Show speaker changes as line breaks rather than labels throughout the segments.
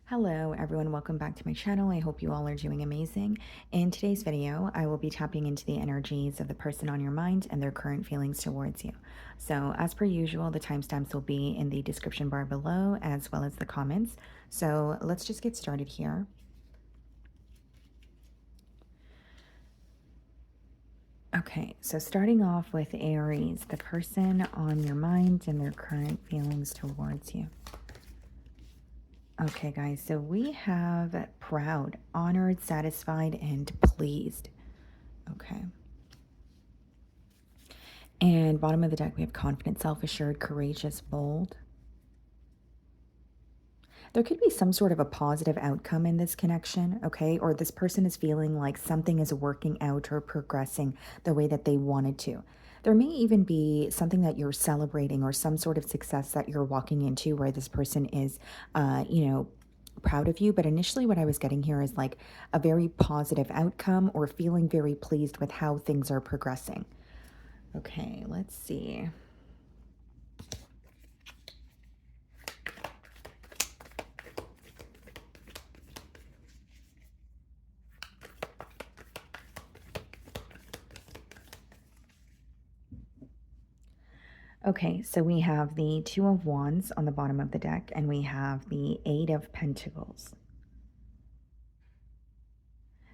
Hello everyone, welcome back to my channel. I hope you all are doing amazing. In today's video, I will be tapping into the energies of the person on your mind and their current feelings towards you. So as per usual, the timestamps will be in the description bar below as well as the comments. So let's just get started here. Okay, so starting off with Aries, the person on your mind and their current feelings towards you. Okay, guys, so we have proud, honored, satisfied, and pleased. Okay. And bottom of the deck, we have confident, self-assured, courageous, bold. There could be some sort of a positive outcome in this connection, okay? Or this person is feeling like something is working out or progressing the way that they wanted to. There may even be something that you're celebrating or some sort of success that you're walking into where this person is, proud of you. But initially what I was getting here is like a very positive outcome or feeling very pleased with how things are progressing. Okay, let's see. Okay, so we have the Two of Wands on the bottom of the deck, and we have the Eight of Pentacles.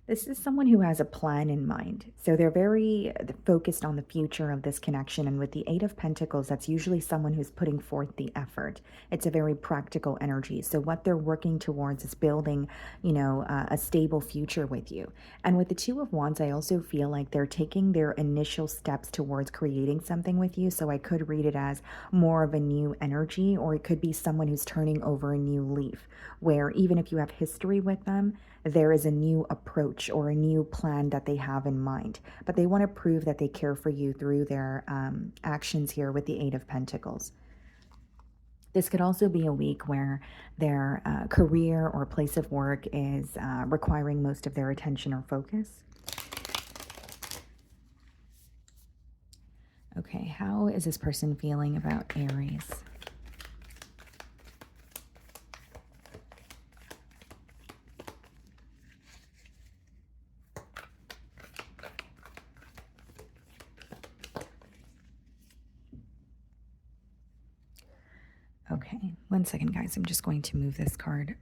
This is someone who has a plan in mind. So they're very focused on the future of this connection. And with the Eight of Pentacles, that's usually someone who's putting forth the effort. It's a very practical energy. So what they're working towards is building, a stable future with you. And with the Two of Wands, I also feel like they're taking their initial steps towards creating something with you. So I could read it as more of a new energy, or it could be someone who's turning over a new leaf, where even if you have history with them, there is a new approach or a new plan that they have in mind. But they want to prove that they care for you through their actions here with the Eight of Pentacles. This could also be a week where their career or place of work is requiring most of their attention or focus. Okay, how is this person feeling about Aries? Okay, 1 second, guys. I'm just going to move this card.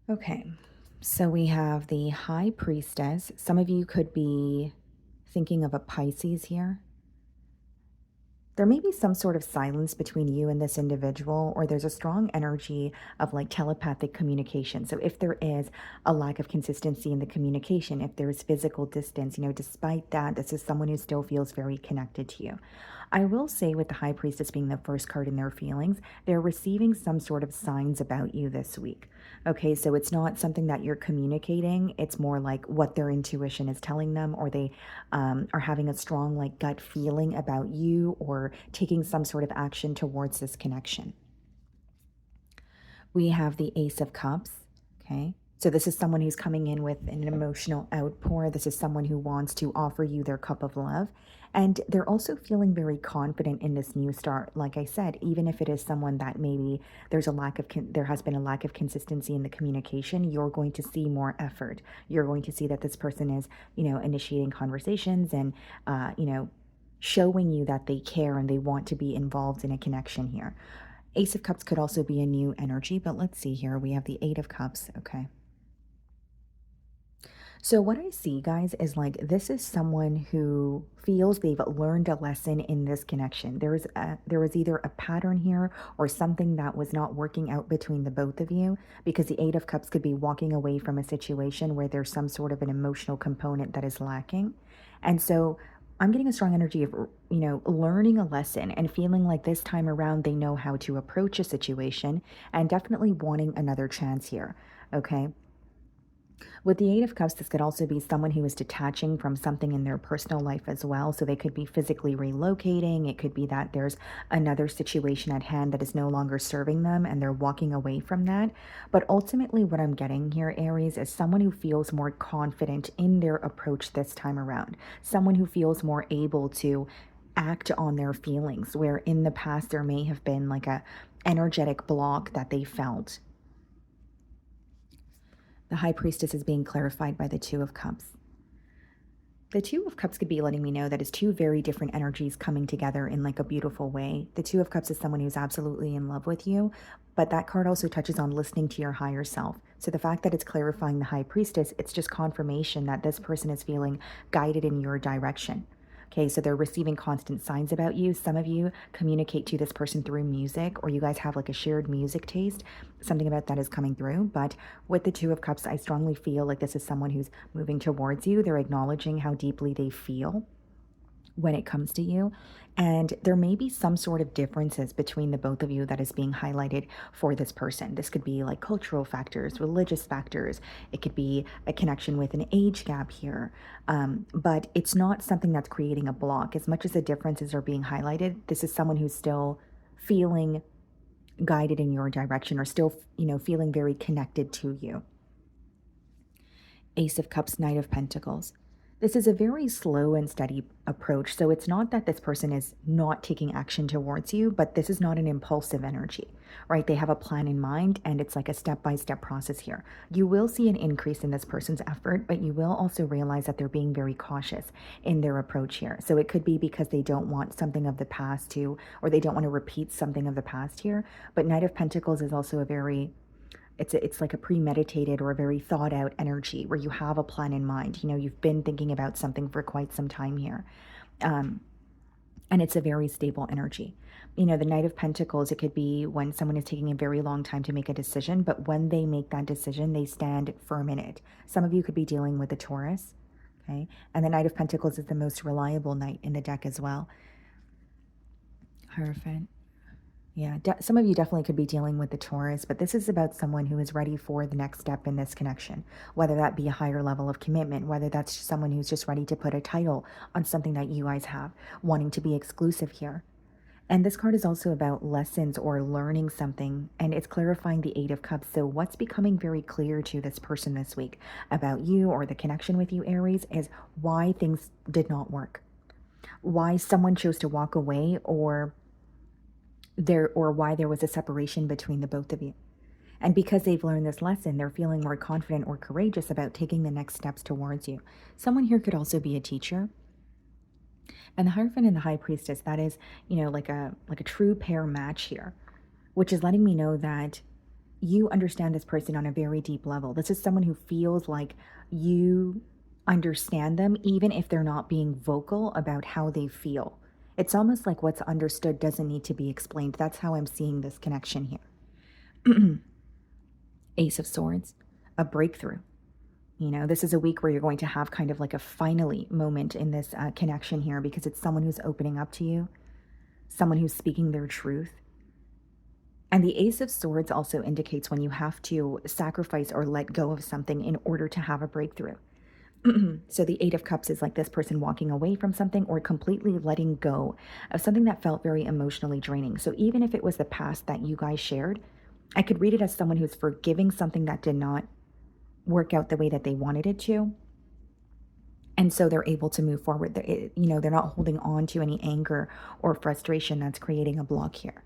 Okay, so we have the High Priestess. Some of you could be thinking of a Pisces here. There may be some sort of silence between you and this individual, or there's a strong energy of like telepathic communication. So if there is a lack of consistency in the communication, if there's physical distance, despite that, this is someone who still feels very connected to you. I will say with the High Priestess being the first card in their feelings, they're receiving some sort of signs about you this week. Okay, so it's not something that you're communicating. It's more like what their intuition is telling them, or they are having a strong like gut feeling about you, or taking some sort of action towards this connection. We have the Ace of Cups, okay? So this is someone who's coming in with an emotional outpour. This is someone who wants to offer you their cup of love. And they're also feeling very confident in this new start. Like I said, even if it is someone that maybe there has been a lack of consistency in the communication, you're going to see more effort. You're going to see that this person is, initiating conversations and, showing you that they care and they want to be involved in a connection here. Ace of Cups could also be a new energy, but let's see here. We have the Eight of Cups. Okay. So what I see, guys, is like this is someone who feels they've learned a lesson in this connection. There was either a pattern here or something that was not working out between the both of you, because the Eight of Cups could be walking away from a situation where there's some sort of an emotional component that is lacking. And so I'm getting a strong energy of, learning a lesson and feeling like this time around they know how to approach a situation, and definitely wanting another chance here. Okay. With the Eight of Cups, this could also be someone who is detaching from something in their personal life as well. So they could be physically relocating. It could be that there's another situation at hand that is no longer serving them and they're walking away from that. But ultimately, what I'm getting here, Aries, is someone who feels more confident in their approach this time around. Someone who feels more able to act on their feelings, where in the past there may have been like a energetic block that they felt. The High Priestess is being clarified by the Two of Cups. The Two of Cups could be letting me know that it's two very different energies coming together in like a beautiful way. The Two of Cups is someone who's absolutely in love with you, but that card also touches on listening to your higher self. So the fact that it's clarifying the High Priestess, it's just confirmation that this person is feeling guided in your direction. Okay, so they're receiving constant signs about you. Some of you communicate to this person through music, or you guys have like a shared music taste. Something about that is coming through. But with the Two of Cups, I strongly feel like this is someone who's moving towards you. They're acknowledging how deeply they feel when it comes to you. And there may be some sort of differences between the both of you that is being highlighted for this person. This could be like cultural factors, religious factors. It could be a connection with an age gap here. But it's not something that's creating a block. As much as the differences are being highlighted, this is someone who's still feeling guided in your direction, or still, feeling very connected to you. Ace of Cups, Knight of Pentacles. This is a very slow and steady approach. So it's not that this person is not taking action towards you, but this is not an impulsive energy, right? They have a plan in mind, and it's like a step-by-step process here. You will see an increase in this person's effort, but you will also realize that they're being very cautious in their approach here. So it could be because they don't want something of the past to, or they don't want to repeat something of the past here. But Knight of Pentacles is also a very it's like a premeditated or a very thought out energy where you have a plan in mind. You've been thinking about something for quite some time here. And it's a very stable energy. The Knight of Pentacles, it could be when someone is taking a very long time to make a decision, but when they make that decision, they stand firm in it. Some of you could be dealing with a Taurus, okay? And the Knight of Pentacles is the most reliable knight in the deck as well. Hierophant. Yeah, some of you definitely could be dealing with the Taurus, but this is about someone who is ready for the next step in this connection, whether that be a higher level of commitment, whether that's someone who's just ready to put a title on something that you guys have, wanting to be exclusive here. And this card is also about lessons or learning something, and it's clarifying the Eight of Cups. So what's becoming very clear to this person this week about you or the connection with you, Aries, is why things did not work, why someone chose to walk away, or why there was a separation between the both of you. And because they've learned this lesson, they're feeling more confident or courageous about taking the next steps towards you. Someone here could also be a teacher. And the Hierophant and the High Priestess, that is, like a true pair match here, which is letting me know that you understand this person on a very deep level. This is someone who feels like you understand them, even if they're not being vocal about how they feel. It's almost like what's understood doesn't need to be explained. That's how I'm seeing this connection here. Ace of Swords, a breakthrough. This is a week where you're going to have kind of like a finally moment in this connection here, because it's someone who's opening up to you, someone who's speaking their truth. And the Ace of Swords also indicates when you have to sacrifice or let go of something in order to have a breakthrough. So the Eight of Cups is like this person walking away from something or completely letting go of something that felt very emotionally draining. So even if it was the past that you guys shared, I could read it as someone who's forgiving something that did not work out the way that they wanted it to. And so they're able to move forward. They're not holding on to any anger or frustration that's creating a block here.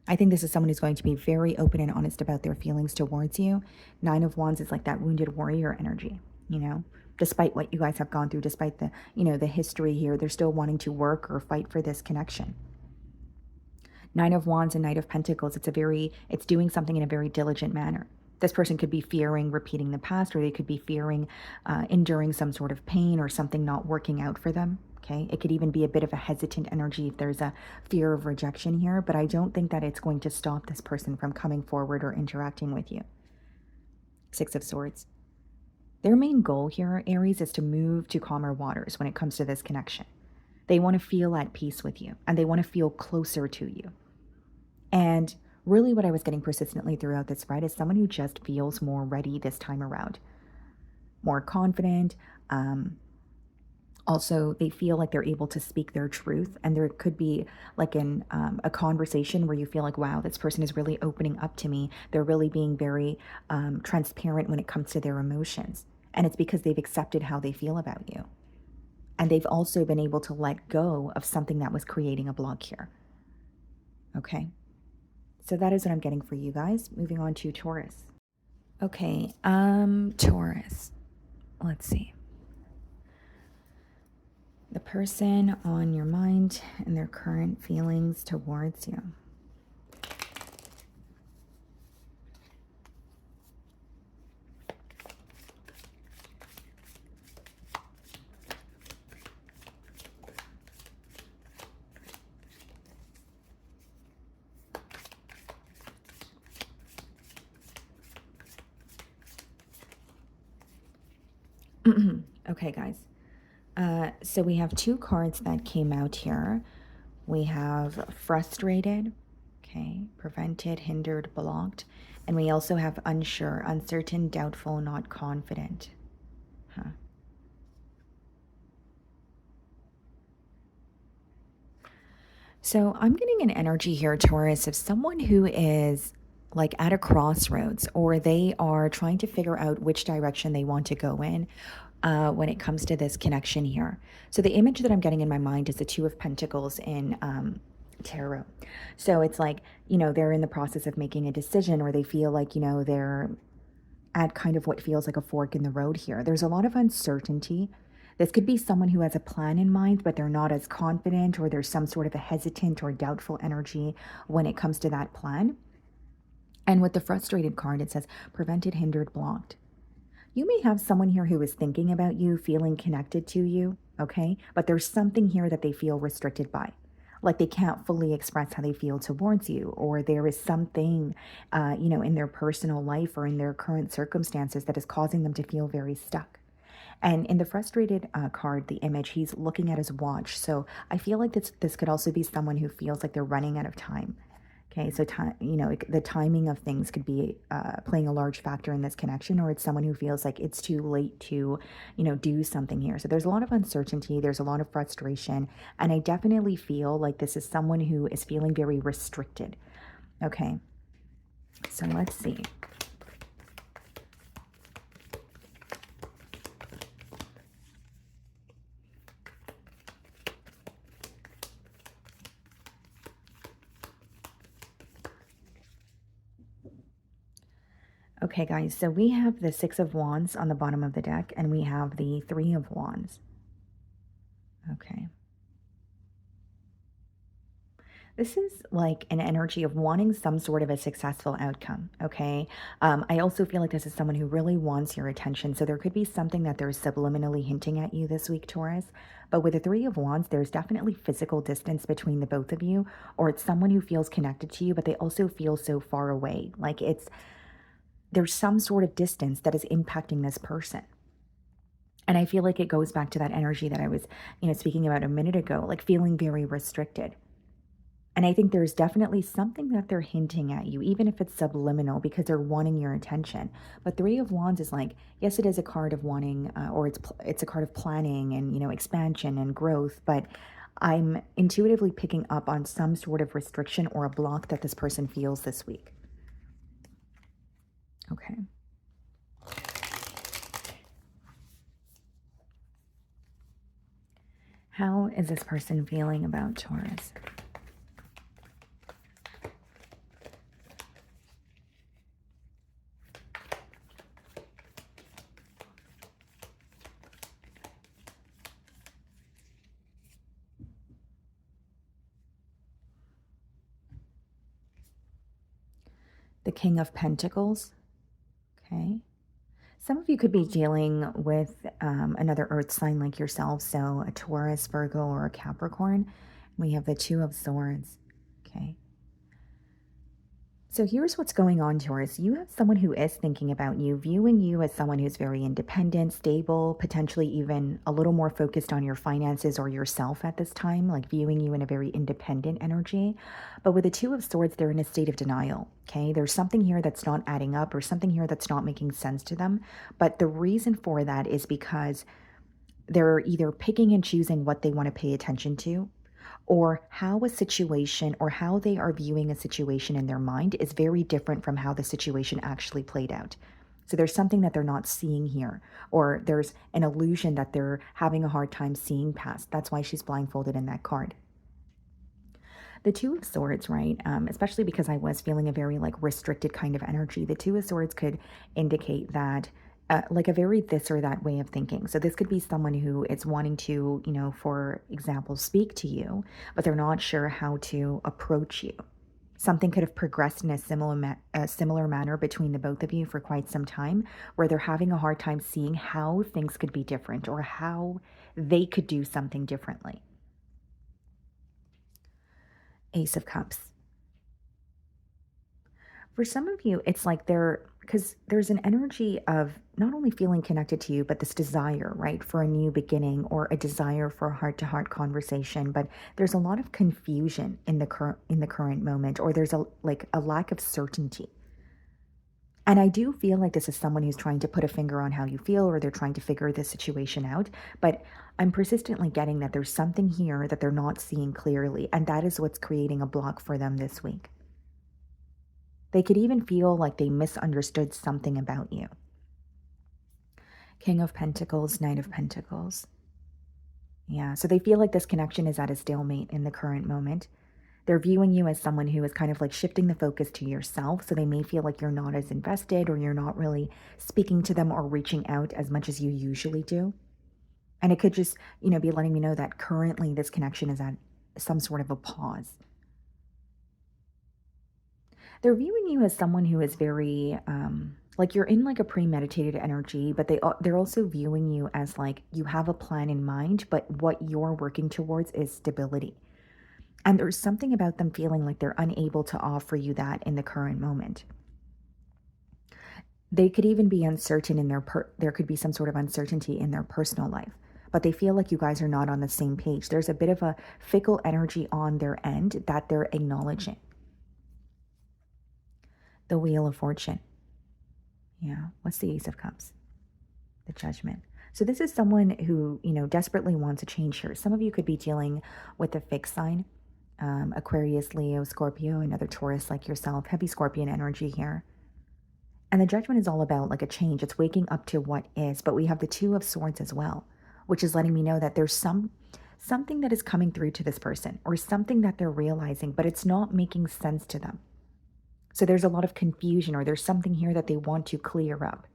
I think this is someone who's going to be very open and honest about their feelings towards you. Nine of Wands is like that wounded warrior energy, despite what you guys have gone through, despite the, the history here, they're still wanting to work or fight for this connection. Nine of Wands and Knight of Pentacles, it's doing something in a very diligent manner. This person could be fearing repeating the past, or they could be fearing enduring some sort of pain or something not working out for them. Okay, it could even be a bit of a hesitant energy if there's a fear of rejection here, but I don't think that it's going to stop this person from coming forward or interacting with you. Six of Swords. Their main goal here, Aries, is to move to calmer waters when it comes to this connection. They want to feel at peace with you, and they want to feel closer to you. And really what I was getting persistently throughout this spread is someone who just feels more ready this time around, more confident. Also, they feel like they're able to speak their truth, and there could be like a conversation where you feel like, wow, this person is really opening up to me. They're really being very transparent when it comes to their emotions. And it's because they've accepted how they feel about you. And they've also been able to let go of something that was creating a block here. Okay. So that is what I'm getting for you guys. Moving on to Taurus. Okay, Taurus. Let's see. The person on your mind and their current feelings towards you. Okay, guys. So we have two cards that came out here. We have frustrated, okay, prevented, hindered, blocked. And we also have unsure, uncertain, doubtful, not confident. Huh. So I'm getting an energy here, Taurus, of someone who is like at a crossroads, or they are trying to figure out which direction they want to go in when it comes to this connection here. So the image that I'm getting in my mind is the Two of Pentacles in tarot. So it's like, you know, they're in the process of making a decision, or they feel like, you know, they're at kind of what feels like a fork in the road here. There's a lot of uncertainty. This could be someone who has a plan in mind, but they're not as confident, or there's some sort of a hesitant or doubtful energy when it comes to that plan. And with the frustrated card, it says prevented, hindered, blocked. You may have someone here who is thinking about you, feeling connected to you, okay? But there's something here that they feel restricted by. Like they can't fully express how they feel towards you, or there is something, you know, in their personal life or in their current circumstances that is causing them to feel very stuck. And in the frustrated card, the image, he's looking at his watch. So I feel like this could also be someone who feels like they're running out of time. Okay, so you know, the timing of things could be playing a large factor in this connection, or it's someone who feels like it's too late to, you know, do something here. So there's a lot of uncertainty, there's a lot of frustration, and I definitely feel like this is someone who is feeling very restricted. Okay, so let's see. Okay, guys, so we have the Six of Wands on the bottom of the deck, and we have the Three of Wands. Okay. This is like an energy of wanting some sort of a successful outcome, okay? I also feel like this is someone who really wants your attention, so there could be something that they're subliminally hinting at you this week, Taurus. But with the Three of Wands, there's definitely physical distance between the both of you, or it's someone who feels connected to you, but they also feel so far away. Like there's some sort of distance that is impacting this person. And I feel like it goes back to that energy that I was, you know, speaking about a minute ago, like feeling very restricted. And I think there's definitely something that they're hinting at you, even if it's subliminal, because they're wanting your attention. But Three of Wands is like, yes, it is a card of wanting, or it's a card of planning and, you know, expansion and growth. But I'm intuitively picking up on some sort of restriction or a block that this person feels this week. Okay. How is this person feeling about Taurus? The King of Pentacles. Okay. Some of you could be dealing with another earth sign like yourself, so a Taurus, Virgo, or a Capricorn. We have the Two of Swords. Okay. So here's what's going on, Taurus. You have someone who is thinking about you, viewing you as someone who's very independent, stable, potentially even a little more focused on your finances or yourself at this time, like viewing you in a very independent energy. But with the Two of Swords, they're in a state of denial, okay? There's something here that's not adding up, or something here that's not making sense to them. But the reason for that is because they're either picking and choosing what they want to pay attention to, or how a situation, or how they are viewing a situation in their mind is very different from how the situation actually played out. So there's something that they're not seeing here, or there's an illusion that they're having a hard time seeing past. That's why she's blindfolded in that card. The Two of Swords, right? Especially because I was feeling a very like restricted kind of energy. The Two of Swords could indicate that like a very this or that way of thinking. So this could be someone who is wanting to, for example, speak to you, but they're not sure how to approach you. Something could have progressed in a similar manner between the both of you for quite some time, where they're having a hard time seeing how things could be different or how they could do something differently. Ace of Cups. For some of you, it's like because there's an energy of not only feeling connected to you, but this desire, right, for a new beginning or a desire for a heart-to-heart conversation. But there's a lot of confusion in the current moment, or there's a lack of certainty. And I do feel like this is someone who's trying to put a finger on how you feel, or they're trying to figure this situation out. But I'm persistently getting that there's something here that they're not seeing clearly, and that is what's creating a block for them this week. They could even feel like they misunderstood something about you. King of Pentacles, Knight of Pentacles. Yeah, so they feel like this connection is at a stalemate in the current moment. They're viewing you as someone who is kind of like shifting the focus to yourself. So they may feel like you're not as invested, or you're not really speaking to them or reaching out as much as you usually do. And it could just, be letting me know that currently this connection is at some sort of a pause. They're viewing you as someone who is very, like you're in like a premeditated energy, but they're also viewing you as like you have a plan in mind, but what you're working towards is stability. And there's something about them feeling like they're unable to offer you that in the current moment. They could even be uncertain in there could be some sort of uncertainty in their personal life, but they feel like you guys are not on the same page. There's a bit of a fickle energy on their end that they're acknowledging. The Wheel of Fortune. Yeah. What's the Ace of Cups? The Judgment. So this is someone who, desperately wants a change here. Some of you could be dealing with a fixed sign. Aquarius, Leo, Scorpio, another Taurus like yourself. Heavy Scorpion energy here. And the Judgment is all about like a change. It's waking up to what is. But we have the Two of Swords as well, which is letting me know that there's something that is coming through to this person, or something that they're realizing, but it's not making sense to them. So there's a lot of confusion, or there's something here that they want to clear up.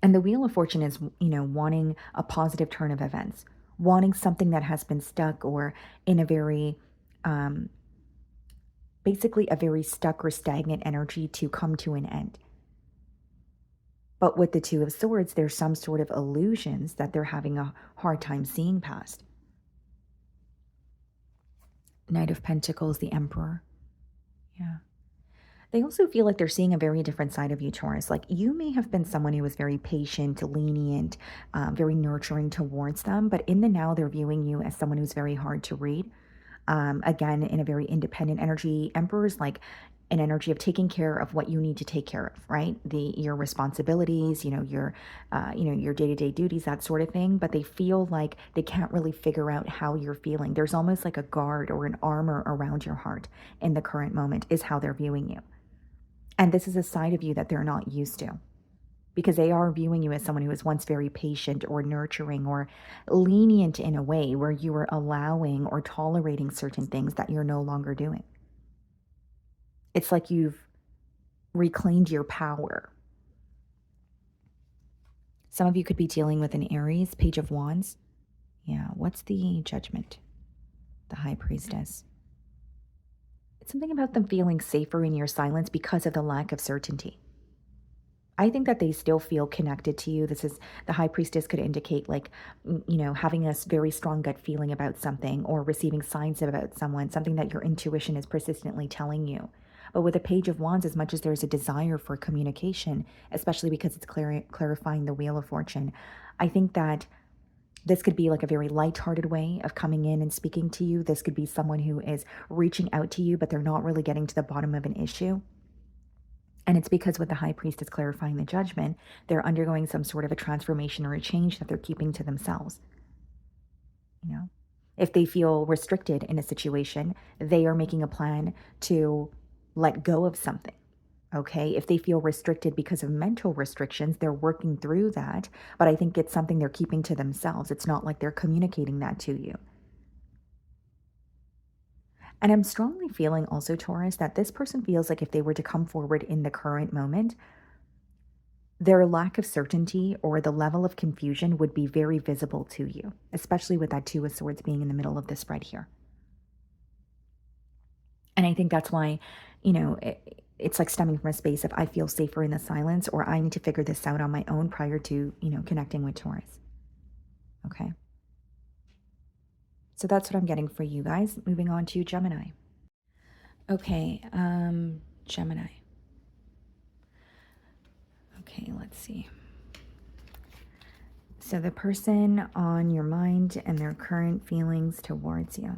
And the Wheel of Fortune is, wanting a positive turn of events, wanting something that has been stuck, or in a very, basically a very stuck or stagnant energy to come to an end. But with the Two of Swords, there's some sort of illusions that they're having a hard time seeing past. Knight of Pentacles, the Emperor. Yeah. They also feel like they're seeing a very different side of you, Taurus. Like you may have been someone who was very patient, lenient, very nurturing towards them. But in the now, they're viewing you as someone who's very hard to read. Again, in a very independent energy. Emperor is like an energy of taking care of what you need to take care of, right? Your responsibilities, your day-to-day duties, that sort of thing. But they feel like they can't really figure out how you're feeling. There's almost like a guard or an armor around your heart in the current moment is how they're viewing you. And this is a side of you that they're not used to, because they are viewing you as someone who was once very patient or nurturing or lenient in a way where you were allowing or tolerating certain things that you're no longer doing. It's like you've reclaimed your power. Some of you could be dealing with an Aries, Page of Wands. Yeah, what's the Judgment? The High Priestess. It's something about them feeling safer in your silence because of the lack of certainty. I think that they still feel connected to you. The High Priestess could indicate like, having a very strong gut feeling about something, or receiving signs about someone, something that your intuition is persistently telling you. But with a Page of Wands, as much as there's a desire for communication, especially because it's clarifying the Wheel of Fortune, I think that this could be like a very lighthearted way of coming in and speaking to you. This could be someone who is reaching out to you, but they're not really getting to the bottom of an issue. And it's because with the High Priestess clarifying the Judgment, they're undergoing some sort of a transformation or a change that they're keeping to themselves. If they feel restricted in a situation, they are making a plan to let go of something. Okay, if they feel restricted because of mental restrictions, they're working through that, but I think it's something they're keeping to themselves. It's not like they're communicating that to you. And I'm strongly feeling also, Taurus, that this person feels like if they were to come forward in the current moment, their lack of certainty or the level of confusion would be very visible to you, especially with that Two of Swords being in the middle of the spread here. And I think that's why, it's like stemming from a space of I feel safer in the silence, or I need to figure this out on my own prior to, connecting with Taurus. Okay. So that's what I'm getting for you guys. Moving on to Gemini. Okay, Gemini. Okay, let's see. So the person on your mind and their current feelings towards you.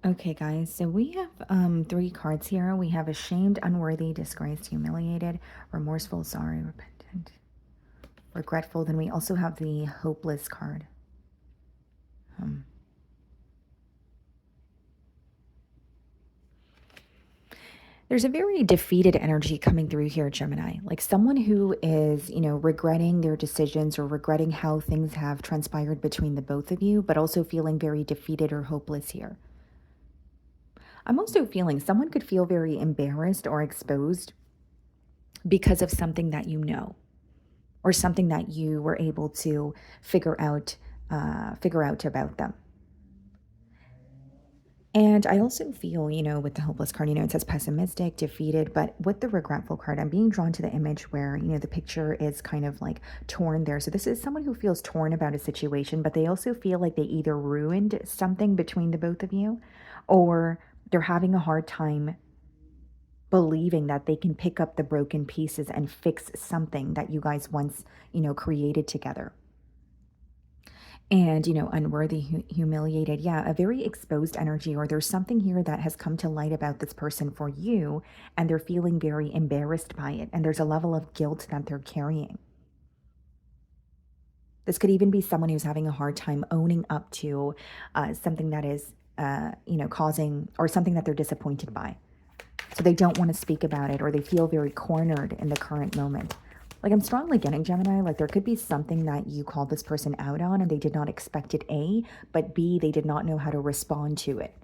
Okay, guys, so we have 3 cards here. We have ashamed, unworthy, disgraced, humiliated, remorseful, sorry, repentant, regretful. Then we also have the hopeless card. There's a very defeated energy coming through here, Gemini. Like someone who is, regretting their decisions or regretting how things have transpired between the both of you, but also feeling very defeated or hopeless here. I'm also feeling someone could feel very embarrassed or exposed because of something that you know, or something that you were able to figure out about them. And I also feel, with the hopeless card, it says pessimistic, defeated, but with the regretful card, I'm being drawn to the image where, the picture is kind of like torn there. So this is someone who feels torn about a situation, but they also feel like they either ruined something between the both of you, or they're having a hard time believing that they can pick up the broken pieces and fix something that you guys once, created together. And, unworthy, humiliated. Yeah, a very exposed energy, or there's something here that has come to light about this person for you, and they're feeling very embarrassed by it. And there's a level of guilt that they're carrying. This could even be someone who's having a hard time owning up to something that is, causing, or something that they're disappointed by. So they don't want to speak about it, or they feel very cornered in the current moment. Like I'm strongly getting, Gemini, like there could be something that you called this person out on and they did not expect it, A, but B, they did not know how to respond to it.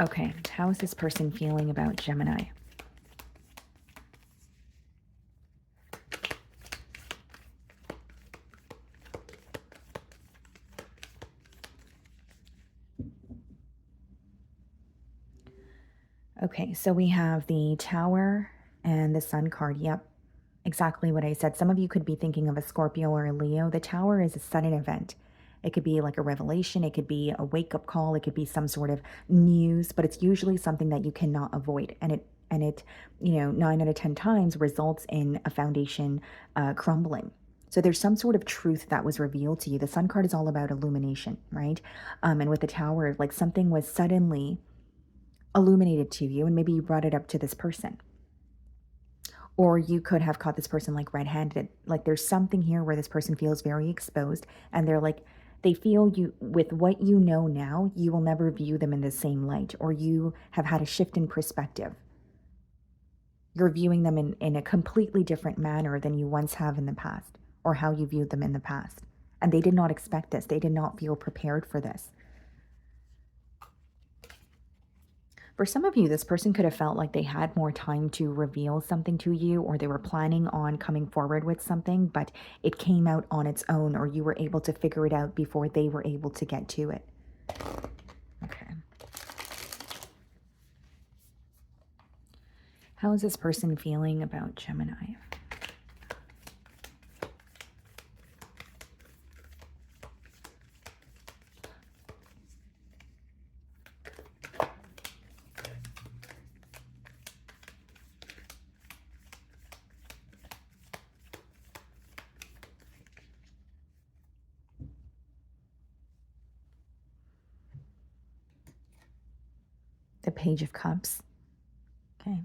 Okay, how is this person feeling about Gemini? Okay, so we have the Tower and the Sun card. Yep, exactly what I said. Some of you could be thinking of a Scorpio or a Leo. The Tower is a sudden event. It could be like a revelation. It could be a wake-up call. It could be some sort of news, but it's usually something that you cannot avoid. And it 9 out of 10 times results in a foundation crumbling. So there's some sort of truth that was revealed to you. The Sun card is all about illumination, right? And with the Tower, like something was suddenly illuminated to you, and maybe you brought it up to this person. Or you could have caught this person like red-handed. Like there's something here where this person feels very exposed, and they're like, they feel you, with what you know now, you will never view them in the same light, or you have had a shift in perspective. You're viewing them in a completely different manner than you once have in the past, or how you viewed them in the past. And they did not expect this. They did not feel prepared for this. For some of you, this person could have felt like they had more time to reveal something to you, or they were planning on coming forward with something, but it came out on its own, or you were able to figure it out before they were able to get to it. Okay. How is this person feeling about Gemini? The Page of Cups. Okay.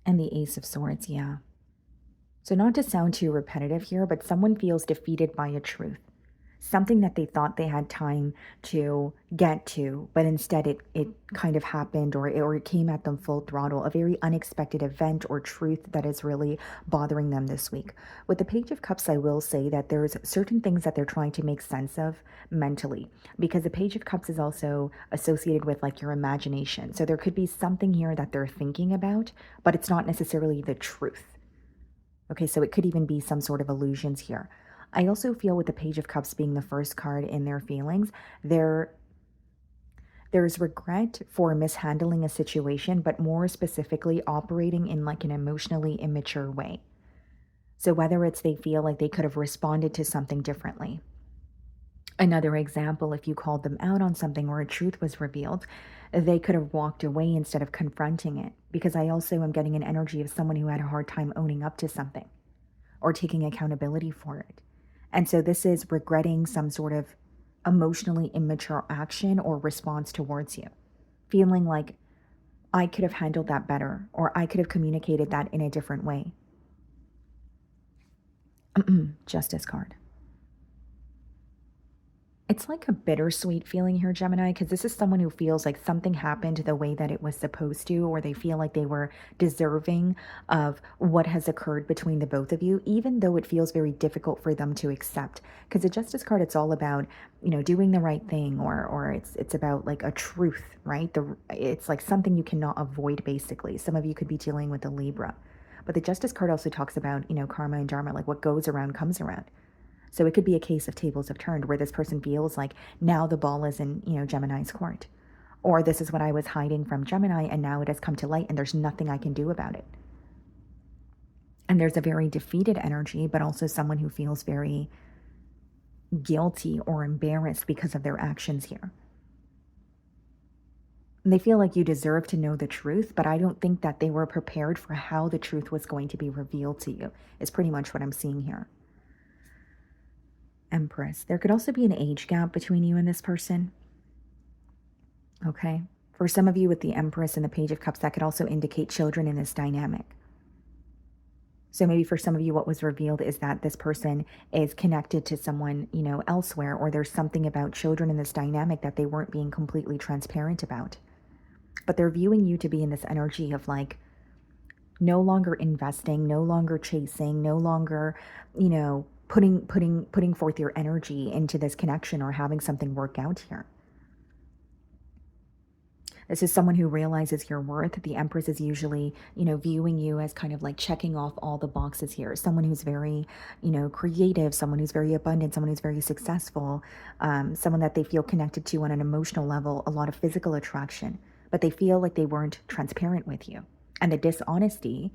And the Ace of Swords, yeah. So not to sound too repetitive here, but someone feels defeated by a truth. Something that they thought they had time to get to, but instead it kind of happened, or it came at them full throttle, a very unexpected event or truth that is really bothering them this week. With the Page of Cups, I will say that there's certain things that they're trying to make sense of mentally, because the Page of Cups is also associated with like your imagination. So there could be something here that they're thinking about, but it's not necessarily the truth. Okay, so it could even be some sort of illusions here. I also feel with the Page of Cups being the first card in their feelings, there's regret for mishandling a situation, but more specifically operating in like an emotionally immature way. So whether it's they feel like they could have responded to something differently. Another example, if you called them out on something or a truth was revealed, they could have walked away instead of confronting it. Because I also am getting an energy of someone who had a hard time owning up to something or taking accountability for it. And so this is regretting some sort of emotionally immature action or response towards you. Feeling like I could have handled that better, or I could have communicated that in a different way. Justice card. It's like a bittersweet feeling here, Gemini, because this is someone who feels like something happened the way that it was supposed to, or they feel like they were deserving of what has occurred between the both of you, even though it feels very difficult for them to accept. Because the Justice card, it's all about, doing the right thing, or it's about like a truth, right? It's like something you cannot avoid, basically. Some of you could be dealing with a Libra. But the Justice card also talks about, karma and dharma, like what goes around comes around. So it could be a case of tables have turned, where this person feels like now the ball is in, Gemini's court. Or this is what I was hiding from Gemini, and now it has come to light and there's nothing I can do about it. And there's a very defeated energy, but also someone who feels very guilty or embarrassed because of their actions here. And they feel like you deserve to know the truth, but I don't think that they were prepared for how the truth was going to be revealed to you, is pretty much what I'm seeing here. Empress. There could also be an age gap between you and this person. Okay. For some of you with the Empress and the Page of Cups, that could also indicate children in this dynamic. So maybe for some of you, what was revealed is that this person is connected to someone, elsewhere, or there's something about children in this dynamic that they weren't being completely transparent about. But they're viewing you to be in this energy of like, no longer investing, no longer chasing, no longer, putting forth your energy into this connection or having something work out here. This is someone who realizes your worth. The Empress is usually, viewing you as kind of like checking off all the boxes here. Someone who's very, creative, someone who's very abundant, someone who's very successful, someone that they feel connected to on an emotional level, a lot of physical attraction, but they feel like they weren't transparent with you. And the dishonesty,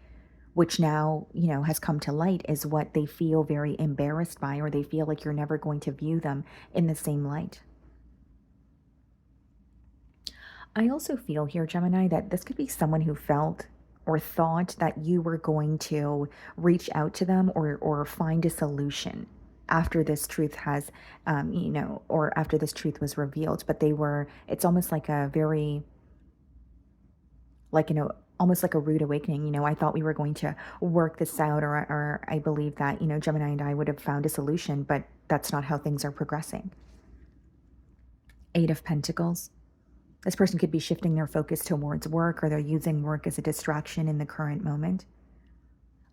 which now, has come to light, is what they feel very embarrassed by, or they feel like you're never going to view them in the same light. I also feel here, Gemini, that this could be someone who felt or thought that you were going to reach out to them or find a solution after this truth has, or after this truth was revealed. But it's almost like a very, like, almost like a rude awakening. I thought we were going to work this out, or I believe that, Gemini and I would have found a solution, but that's not how things are progressing. Eight of Pentacles. This person could be shifting their focus towards work, or they're using work as a distraction in the current moment.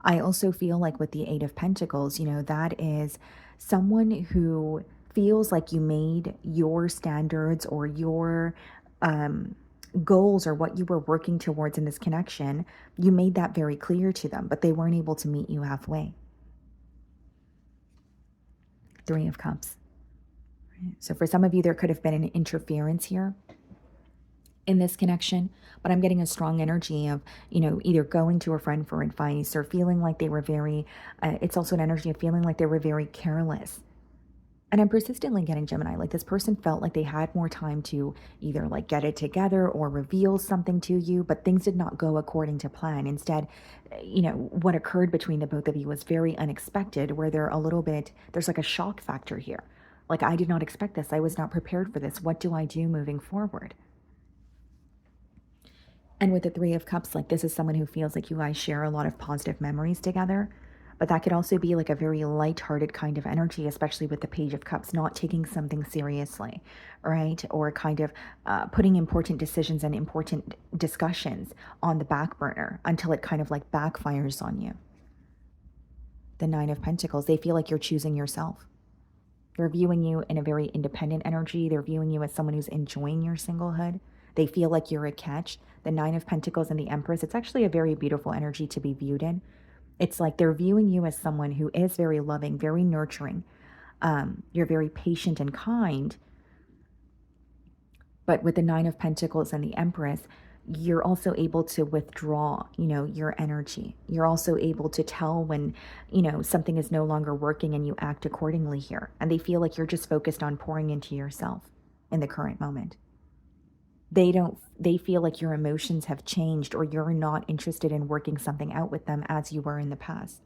I also feel like with the Eight of Pentacles, that is someone who feels like you made your standards or your goals, or what you were working towards in this connection, you made that very clear to them, but they weren't able to meet you halfway. Three of Cups. So for some of you, there could have been an interference here in this connection, but I'm getting a strong energy of, either going to a friend for advice or feeling like they were very, it's also an energy of feeling like they were very careless. And I'm persistently getting, Gemini, like this person felt like they had more time to either like get it together or reveal something to you, but things did not go according to plan. Instead, what occurred between the both of you was very unexpected, where there's like a shock factor here. Like, I did not expect this. I was not prepared for this. What do I do moving forward? And with the Three of Cups, like this is someone who feels like you guys share a lot of positive memories together. But that could also be like a very lighthearted kind of energy, especially with the Page of Cups, not taking something seriously, right? Or kind of putting important decisions and important discussions on the back burner until it kind of like backfires on you. The Nine of Pentacles, they feel like you're choosing yourself. They're viewing you in a very independent energy. They're viewing you as someone who's enjoying your singlehood. They feel like you're a catch. The Nine of Pentacles and the Empress, it's actually a very beautiful energy to be viewed in. It's like they're viewing you as someone who is very loving, very nurturing. You're very patient and kind. But with the Nine of Pentacles and the Empress, you're also able to withdraw, your energy. You're also able to tell when, something is no longer working and you act accordingly here. And they feel like you're just focused on pouring into yourself in the current moment. They feel like your emotions have changed or you're not interested in working something out with them as you were in the past.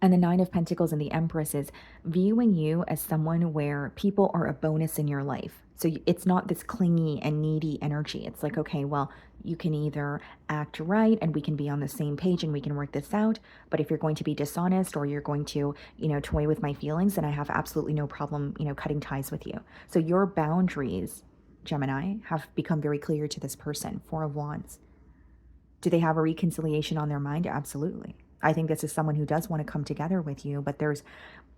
And the Nine of Pentacles and the Empress is viewing you as someone where people are a bonus in your life. So it's not this clingy and needy energy. It's like, okay, well, you can either act right and we can be on the same page and we can work this out. But if you're going to be dishonest or you're going to, toy with my feelings, then I have absolutely no problem, cutting ties with you. So your boundaries, Gemini, have become very clear to this person. Four of Wands. Do they have a reconciliation on their mind? Absolutely. I think this is someone who does want to come together with you, but there's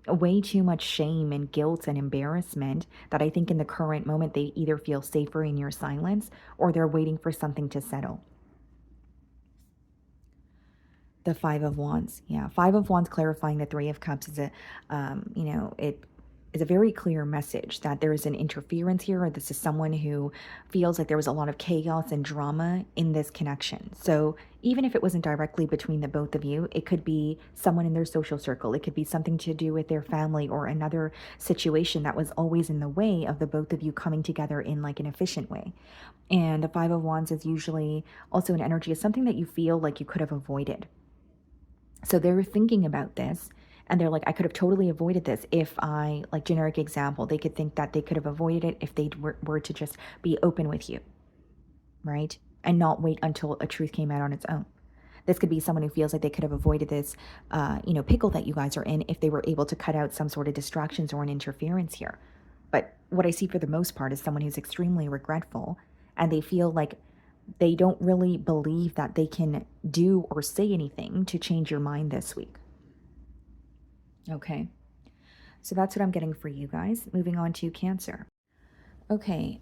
way too much shame and guilt and embarrassment that I think in the current moment they either feel safer in your silence or they're waiting for something to settle. The Five of Wands. Yeah, Five of Wands clarifying the Three of Cups is it is a very clear message that there is an interference here, or this is someone who feels like there was a lot of chaos and drama in this connection. So even if it wasn't directly between the both of you, it could be someone in their social circle. It could be something to do with their family or another situation that was always in the way of the both of you coming together in like an efficient way. And the Five of Wands is usually also an energy of something that you feel like you could have avoided. So they're thinking about this and they're like, I could have totally avoided this if I, like generic example, they could think that they could have avoided it if they were to just be open with you, right? And not wait until a truth came out on its own. This could be someone who feels like they could have avoided this, pickle that you guys are in if they were able to cut out some sort of distractions or an interference here. But what I see for the most part is someone who's extremely regretful and they feel like they don't really believe that they can do or say anything to change your mind this week. Okay, so that's what I'm getting for you guys. Moving on to Cancer. Okay,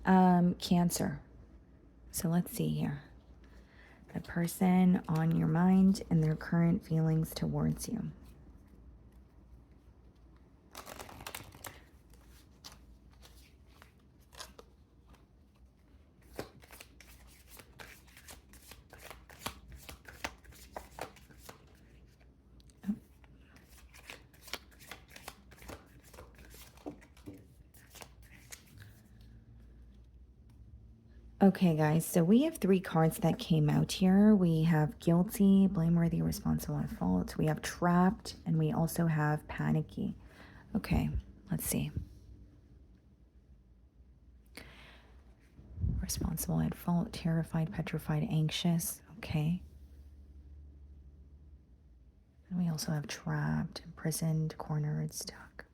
Cancer. So let's see here. The person on your mind and their current feelings towards you. Okay, guys, so we have three cards that came out here. We have guilty, blameworthy, responsible, at fault. We have trapped, and we also have panicky. Okay, let's see. Responsible, at fault, terrified, petrified, anxious. Okay. And we also have trapped, imprisoned, cornered, stuck.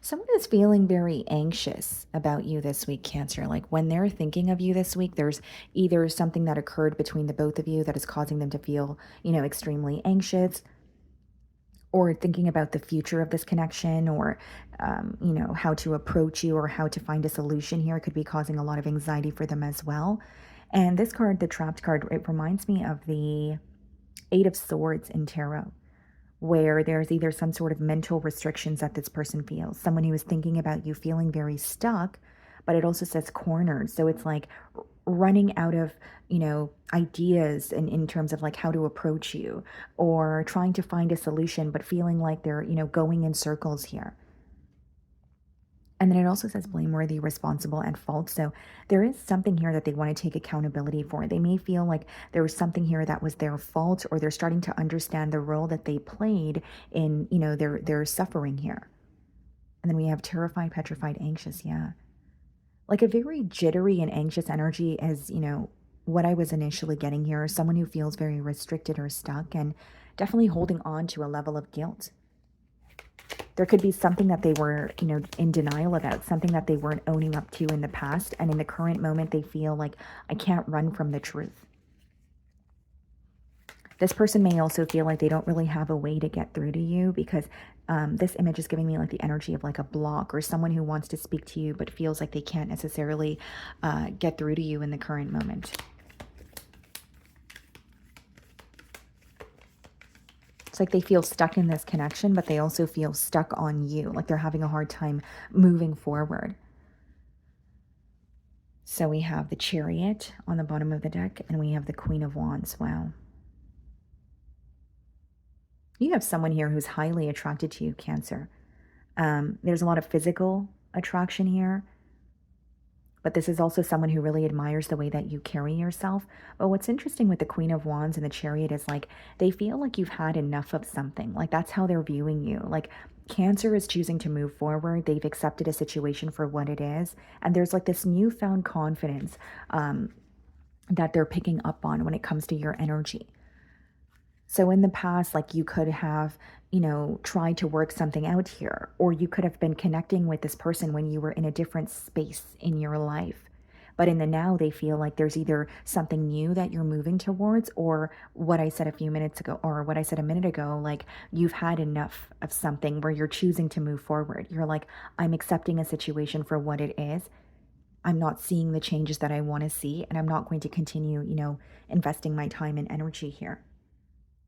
Someone is feeling very anxious about you this week, Cancer. Like when they're thinking of you this week, there's either something that occurred between the both of you that is causing them to feel, extremely anxious, or thinking about the future of this connection, or, how to approach you or how to find a solution here could be causing a lot of anxiety for them as well. And this card, the Trapped card, it reminds me of the Eight of Swords in Tarot, where there's either some sort of mental restrictions that this person feels, someone who is thinking about you feeling very stuck, but it also says cornered. So it's like running out of, ideas in terms of like how to approach you, or trying to find a solution, but feeling like they're, going in circles here. And then it also says blameworthy, responsible, and fault. So there is something here that they want to take accountability for. They may feel like there was something here that was their fault, or they're starting to understand the role that they played in, their suffering here. And then we have terrified, petrified, anxious. Yeah. Like a very jittery and anxious energy as, what I was initially getting here. Someone who feels very restricted or stuck and definitely holding on to a level of guilt. There could be something that they were, in denial about, something that they weren't owning up to in the past. And in the current moment, they feel like, I can't run from the truth. This person may also feel like they don't really have a way to get through to you because this image is giving me like the energy of like a block or someone who wants to speak to you but feels like they can't necessarily get through to you in the current moment. It's like they feel stuck in this connection, but they also feel stuck on you, like they're having a hard time moving forward. So we have the Chariot on the bottom of the deck, and we have the Queen of Wands. Wow. You have someone here who's highly attracted to you, Cancer. There's a lot of physical attraction here, but this is also someone who really admires the way that you carry yourself. But what's interesting with the Queen of Wands and the Chariot is like they feel like you've had enough of something. Like that's how they're viewing you. Like Cancer is choosing to move forward. They've accepted a situation for what it is. And there's like this newfound confidence that they're picking up on when it comes to your energy. So in the past, like you could have, tried to work something out here, or you could have been connecting with this person when you were in a different space in your life. But in the now, they feel like there's either something new that you're moving towards, or what I said a few minutes ago, or what I said a minute ago, like you've had enough of something where you're choosing to move forward. You're like, I'm accepting a situation for what it is. I'm not seeing the changes that I want to see, and I'm not going to continue, investing my time and energy here.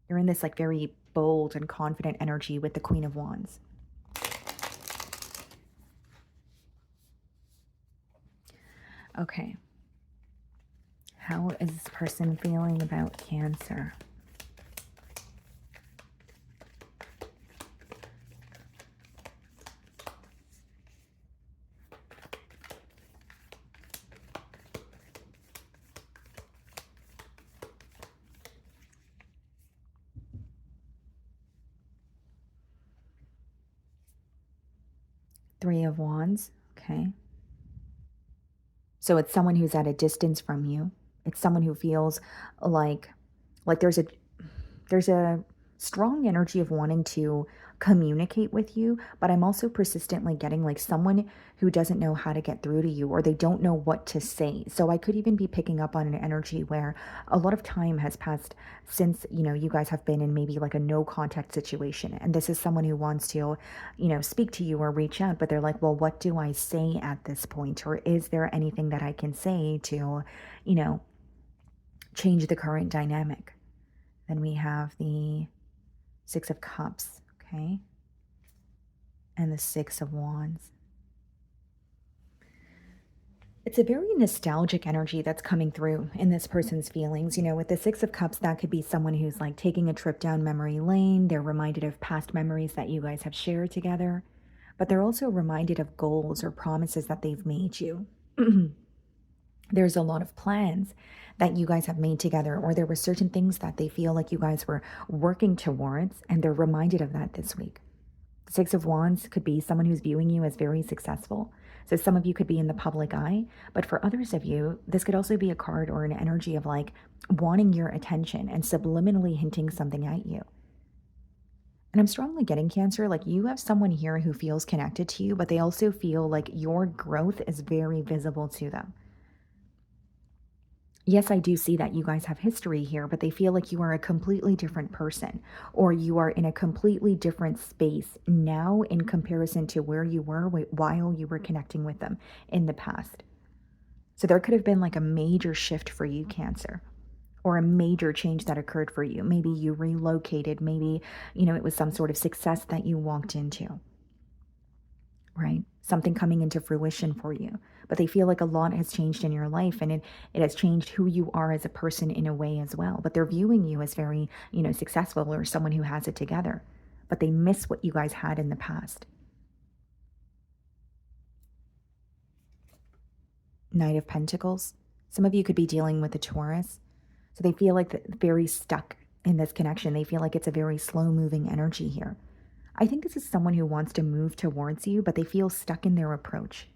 You're in this like very bold and confident energy with the Queen of Wands. Okay. How is this person feeling about Cancer? Three of Wands. Okay. So it's someone who's at a distance from you. It's someone who feels like there's a strong energy of wanting to communicate with you, but I'm also persistently getting like someone who doesn't know how to get through to you, or they don't know what to say. So I could even be picking up on an energy where a lot of time has passed since, you guys have been in maybe like a no contact situation. And this is someone who wants to, speak to you or reach out, but they're like, well, what do I say at this point? Or is there anything that I can say to, change the current dynamic? Then we have the Six of Cups, okay? And the Six of Wands. It's a very nostalgic energy that's coming through in this person's feelings. With the Six of Cups, that could be someone who's like taking a trip down memory lane. They're reminded of past memories that you guys have shared together, but they're also reminded of goals or promises that they've made you. There's a lot of plans that you guys have made together, or there were certain things that they feel like you guys were working towards, and they're reminded of that this week. Six of Wands could be someone who's viewing you as very successful. So some of you could be in the public eye, but for others of you, this could also be a card or an energy of like wanting your attention and subliminally hinting something at you. And I'm strongly getting, Cancer, like you have someone here who feels connected to you, but they also feel like your growth is very visible to them. Yes, I do see that you guys have history here, but they feel like you are a completely different person, or you are in a completely different space now in comparison to where you were while you were connecting with them in the past. So there could have been like a major shift for you, Cancer, or a major change that occurred for you. Maybe you relocated, maybe, it was some sort of success that you walked into, right? Something coming into fruition for you. But they feel like a lot has changed in your life, and it has changed who you are as a person in a way as well. But they're viewing you as very, successful, or someone who has it together. But they miss what you guys had in the past. Knight of Pentacles. Some of you could be dealing with a Taurus. So they feel like very stuck in this connection. They feel like it's a very slow moving energy here. I think this is someone who wants to move towards you, but they feel stuck in their approach.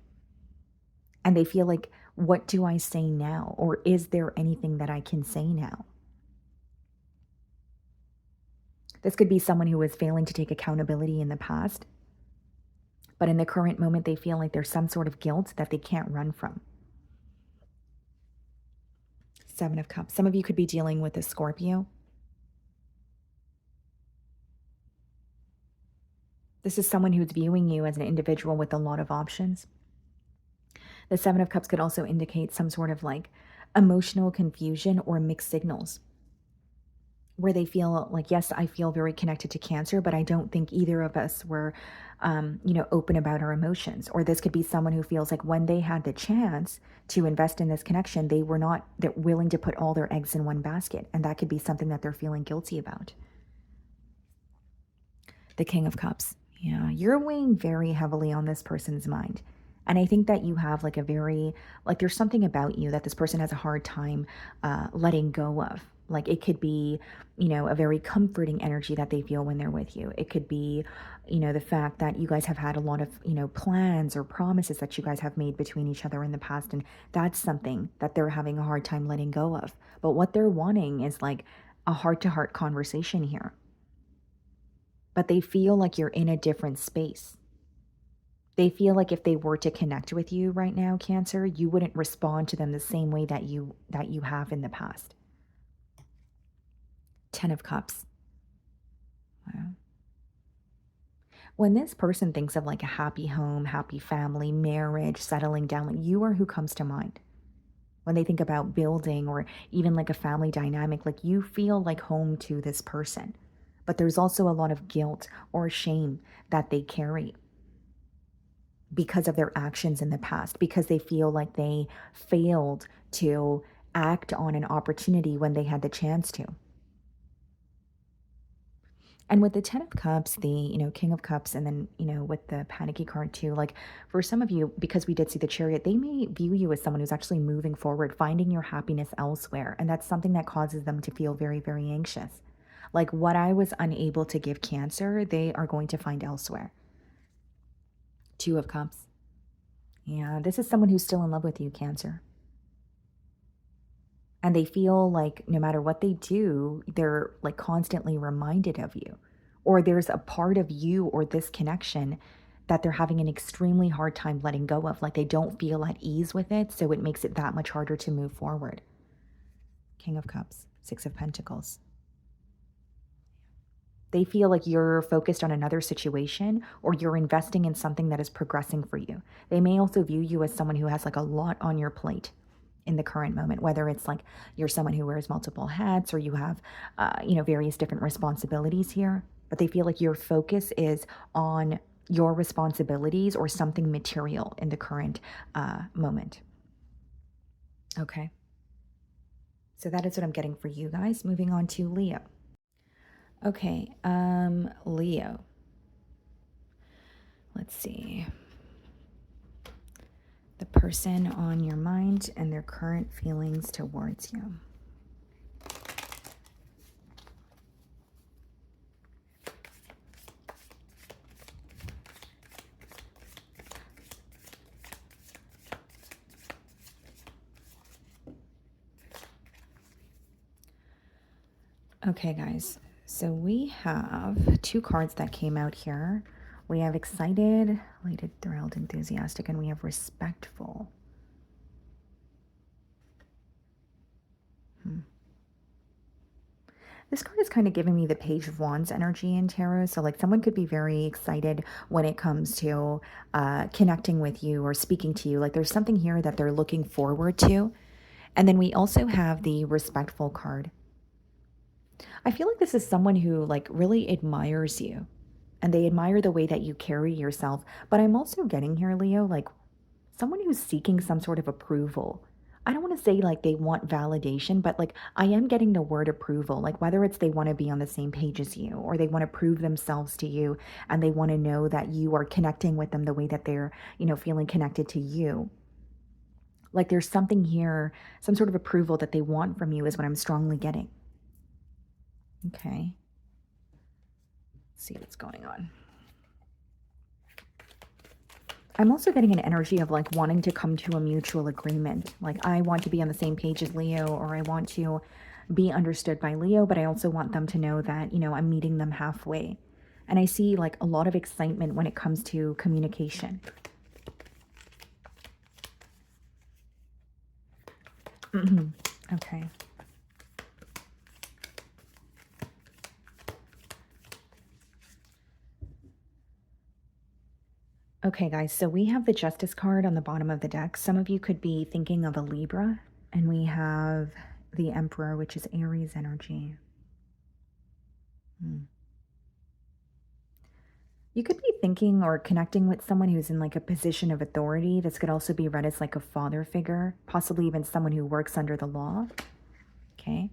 And they feel like, what do I say now? Or is there anything that I can say now? This could be someone who was failing to take accountability in the past, but in the current moment, they feel like there's some sort of guilt that they can't run from. Seven of Cups. Some of you could be dealing with a Scorpio. This is someone who's viewing you as an individual with a lot of options. The Seven of Cups could also indicate some sort of like emotional confusion or mixed signals, where they feel like, yes, I feel very connected to Cancer, but I don't think either of us were, open about our emotions. Or this could be someone who feels like when they had the chance to invest in this connection, they're willing to put all their eggs in one basket. And that could be something that they're feeling guilty about. The King of Cups. Yeah, you're weighing very heavily on this person's mind. And I think that you have like there's something about you that this person has a hard time letting go of. Like it could be, a very comforting energy that they feel when they're with you. It could be, the fact that you guys have had a lot of, plans or promises that you guys have made between each other in the past. And that's something that they're having a hard time letting go of. But what they're wanting is like a heart-to-heart conversation here. But they feel like you're in a different space. They feel like if they were to connect with you right now, Cancer, you wouldn't respond to them the same way that you have in the past. Ten of Cups. Wow. When this person thinks of like a happy home, happy family, marriage, settling down, like you are who comes to mind. When they think about building or even like a family dynamic, like you feel like home to this person. But there's also a lot of guilt or shame that they carry because of their actions in the past, because they feel like they failed to act on an opportunity when they had the chance to. And with the Ten of Cups, the, King of Cups, and then, with the panicky card too, like for some of you, because we did see the Chariot, they may view you as someone who's actually moving forward, finding your happiness elsewhere. And that's something that causes them to feel very, very anxious. Like what I was unable to give Cancer, they are going to find elsewhere. Two of Cups. Yeah, this is someone who's still in love with you, Cancer. And they feel like no matter what they do, they're like constantly reminded of you. Or there's a part of you or this connection that they're having an extremely hard time letting go of. Like they don't feel at ease with it. So it makes it that much harder to move forward. King of Cups, Six of Pentacles. They feel like you're focused on another situation or you're investing in something that is progressing for you. They may also view you as someone who has like a lot on your plate in the current moment, whether it's like you're someone who wears multiple hats or you have, various different responsibilities here. But they feel like your focus is on your responsibilities or something material in the current moment. Okay. So that is what I'm getting for you guys. Moving on to Leo. Okay, Leo. Let's see. The person on your mind and their current feelings towards you. Okay, guys. So we have two cards that came out here. We have excited, elated, thrilled, enthusiastic, and we have respectful. This card is kind of giving me the Page of Wands energy in tarot. So like someone could be very excited when it comes to connecting with you or speaking to you. Like there's something here that they're looking forward to. And then we also have the respectful card. I feel like this is someone who like really admires you and they admire the way that you carry yourself. But I'm also getting here, Leo, like someone who's seeking some sort of approval. I don't want to say like they want validation, but like I am getting the word approval, like whether it's they want to be on the same page as you or they want to prove themselves to you and they want to know that you are connecting with them the way that they're, feeling connected to you. Like there's something here, some sort of approval that they want from you is what I'm strongly getting. Okay. Let's see what's going on. I'm also getting an energy of like wanting to come to a mutual agreement. Like I want to be on the same page as Leo, or I want to be understood by Leo, but I also want them to know that, you know, I'm meeting them halfway. And I see like a lot of excitement when it comes to communication. Okay. Okay, guys, so we have the Justice card on the bottom of the deck. Some of you could be thinking of a Libra, and we have the Emperor, which is Aries energy. You could be thinking or connecting with someone who's in like a position of authority. This could also be read as like a father figure, possibly even someone who works under the law. Okay.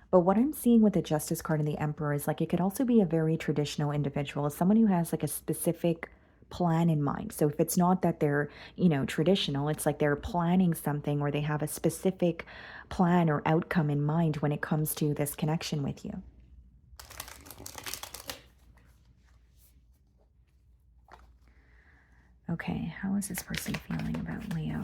But what I'm seeing with the Justice card and the Emperor is like it could also be a very traditional individual, someone who has like a specific plan in mind. So if it's not that they're, you know, traditional, it's like they're planning something or they have a specific plan or outcome in mind when it comes to this connection with you. Okay, how is this person feeling about Leo?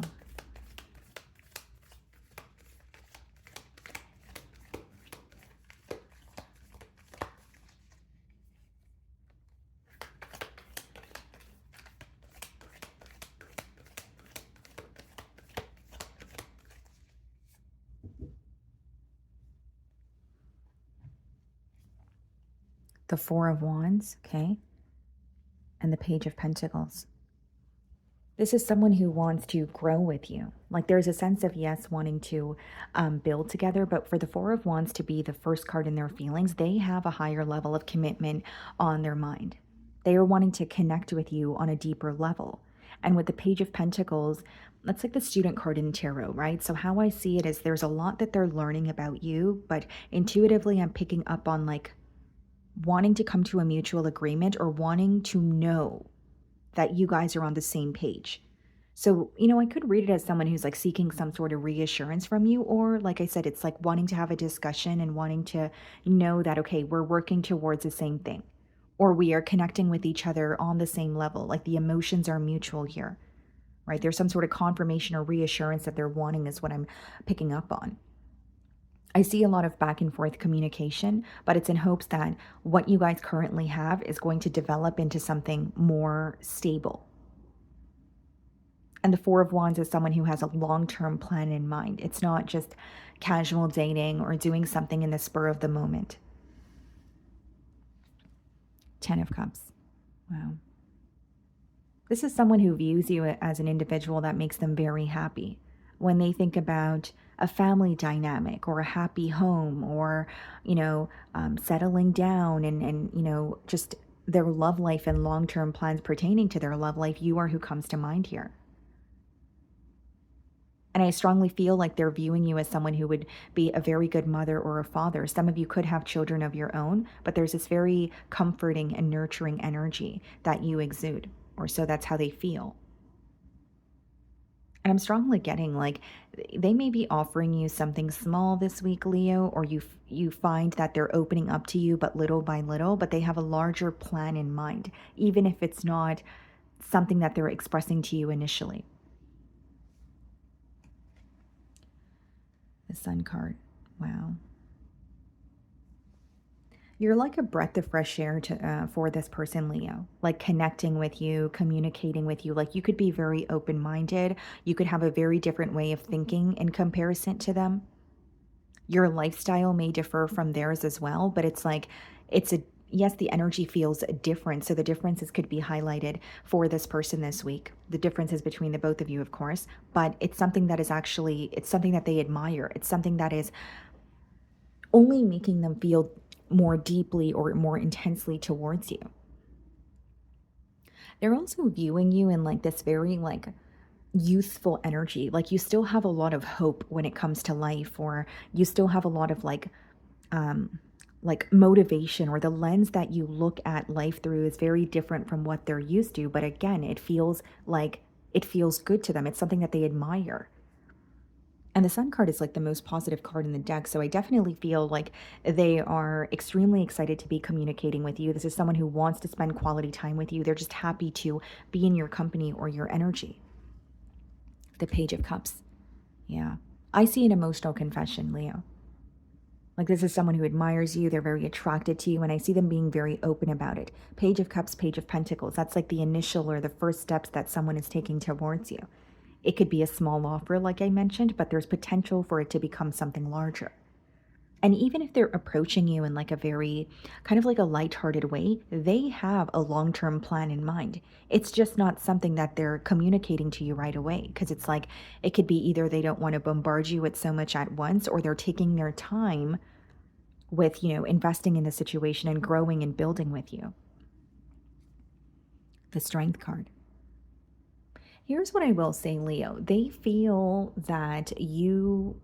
The Four of Wands, okay, and the Page of Pentacles. This is someone who wants to grow with you. Like there's a sense of, yes, wanting to build together, but for the Four of Wands to be the first card in their feelings, they have a higher level of commitment on their mind. They are wanting to connect with you on a deeper level. And with the Page of Pentacles, that's like the student card in tarot, right? So how I see it is there's a lot that they're learning about you, but intuitively I'm picking up on like wanting to come to a mutual agreement or wanting to know that you guys are on the same page. So, you know, I could read it as someone who's like seeking some sort of reassurance from you, or like I said, it's like wanting to have a discussion and wanting to know that, okay, we're working towards the same thing, or we are connecting with each other on the same level. Like the emotions are mutual here, right? There's some sort of confirmation or reassurance that they're wanting, is what I'm picking up on. I see a lot of back and forth communication, but it's in hopes that what you guys currently have is going to develop into something more stable. And the Four of Wands is someone who has a long-term plan in mind. It's not just casual dating or doing something in the spur of the moment. Ten of Cups. Wow. This is someone who views you as an individual that makes them very happy. When they think about a family dynamic or a happy home or, you know, settling down and, you know, just their love life and long-term plans pertaining to their love life, you are who comes to mind here. And I strongly feel like they're viewing you as someone who would be a very good mother or a father. Some of you could have children of your own, but there's this very comforting and nurturing energy that you exude, or so that's how they feel. And I'm strongly getting like they may be offering you something small this week, Leo, or you find that they're opening up to you, but little by little, but they have a larger plan in mind, even if it's not something that they're expressing to you initially. The Sun card. Wow. You're like a breath of fresh air to for this person, Leo. Like connecting with you, communicating with you. Like you could be very open-minded. You could have a very different way of thinking in comparison to them. Your lifestyle may differ from theirs as well, but it's like it's a yes, the energy feels different. So the differences could be highlighted for this person this week. The differences between the both of you, of course, but it's something that is actually it's something that they admire. It's something that is only making them feel more deeply or more intensely towards you. They're also viewing you in like this very like youthful energy. Like you still have a lot of hope when it comes to life, or you still have a lot of like motivation, or the lens that you look at life through is very different from what they're used to. But again, it feels like it feels good to them. It's something that they admire. And the Sun card is like the most positive card in the deck. So I definitely feel like they are extremely excited to be communicating with you. This is someone who wants to spend quality time with you. They're just happy to be in your company or your energy. The Page of Cups. Yeah. I see an emotional confession, Leo. Like this is someone who admires you. They're very attracted to you. And I see them being very open about it. Page of Cups, Page of Pentacles. That's like the initial or the first steps that someone is taking towards you. It could be a small offer, like I mentioned, but there's potential for it to become something larger. And even if they're approaching you in like a very kind of like a lighthearted way, they have a long-term plan in mind. It's just not something that they're communicating to you right away, because it's like it could be either they don't want to bombard you with so much at once, or they're taking their time with, investing in the situation and growing and building with you. The Strength card. Here's what I will say, Leo. They feel that you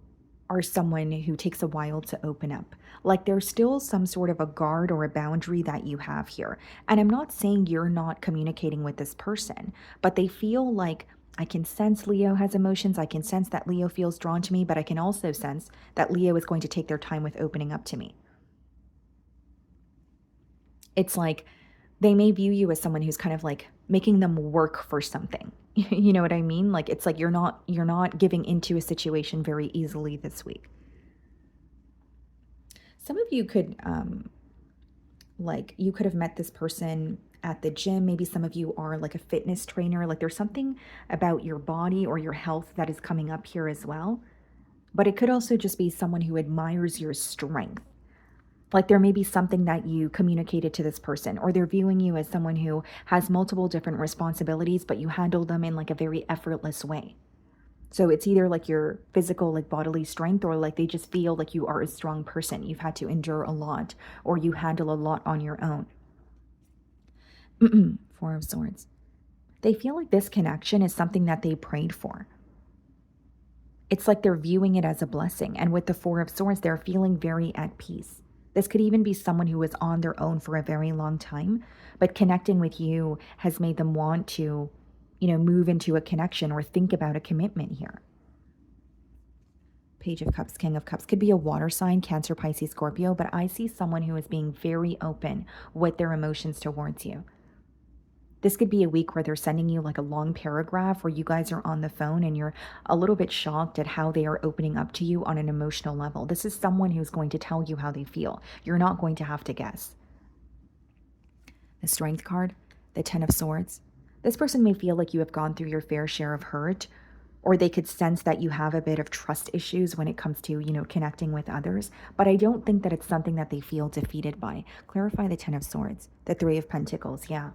are someone who takes a while to open up. Like there's still some sort of a guard or a boundary that you have here. And I'm not saying you're not communicating with this person, but they feel like I can sense Leo has emotions. I can sense that Leo feels drawn to me, but I can also sense that Leo is going to take their time with opening up to me. It's like they may view you as someone who's kind of like making them work for something. You know what I mean? Like it's like you're not giving into a situation very easily this week. Some of you could you could have met this person at the gym. Maybe some of you are like a fitness trainer. Like there's something about your body or your health that is coming up here as well. But it could also just be someone who admires your strength. Like there may be something that you communicated to this person, or they're viewing you as someone who has multiple different responsibilities, but you handle them in like a very effortless way. So it's either like your physical, like bodily strength, or like they just feel like you are a strong person. You've had to endure a lot, or you handle a lot on your own. Four of Swords. They feel like this connection is something that they prayed for. It's like they're viewing it as a blessing. And with the Four of Swords, they're feeling very at peace. This could even be someone who was on their own for a very long time, but connecting with you has made them want to, move into a connection or think about a commitment here. Page of Cups, King of Cups. Could be a water sign, Cancer, Pisces, Scorpio, but I see someone who is being very open with their emotions towards you. This could be a week where they're sending you like a long paragraph where you guys are on the phone and you're a little bit shocked at how they are opening up to you on an emotional level. This is someone who's going to tell you how they feel. You're not going to have to guess. The Strength card, the Ten of Swords. This person may feel like you have gone through your fair share of hurt, or they could sense that you have a bit of trust issues when it comes to, connecting with others. But I don't think that it's something that they feel defeated by. Clarify the Ten of Swords, the Three of Pentacles, yeah.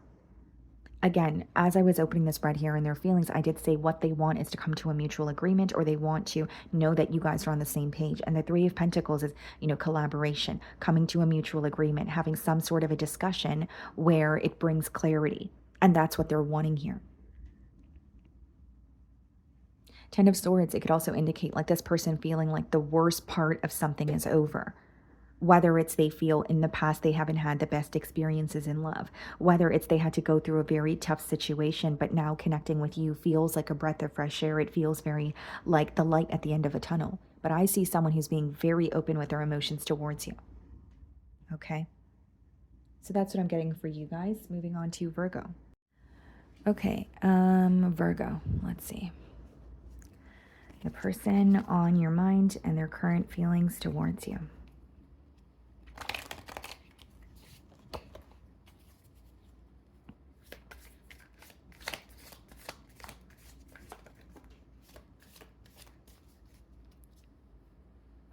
Again, as I was opening this spread here in their feelings, I did say what they want is to come to a mutual agreement, or they want to know that you guys are on the same page. And the Three of Pentacles is, collaboration, coming to a mutual agreement, having some sort of a discussion where it brings clarity. And that's what they're wanting here. Ten of Swords, it could also indicate like this person feeling like the worst part of something is over. Whether it's they feel in the past they haven't had the best experiences in love, whether it's they had to go through a very tough situation, but now connecting with you feels like a breath of fresh air. It feels very like the light at the end of a tunnel. But I see someone who's being very open with their emotions towards you. Okay. So that's what I'm getting for you guys. Moving on to Virgo. Okay. Virgo, let's see. The person on your mind and their current feelings towards you.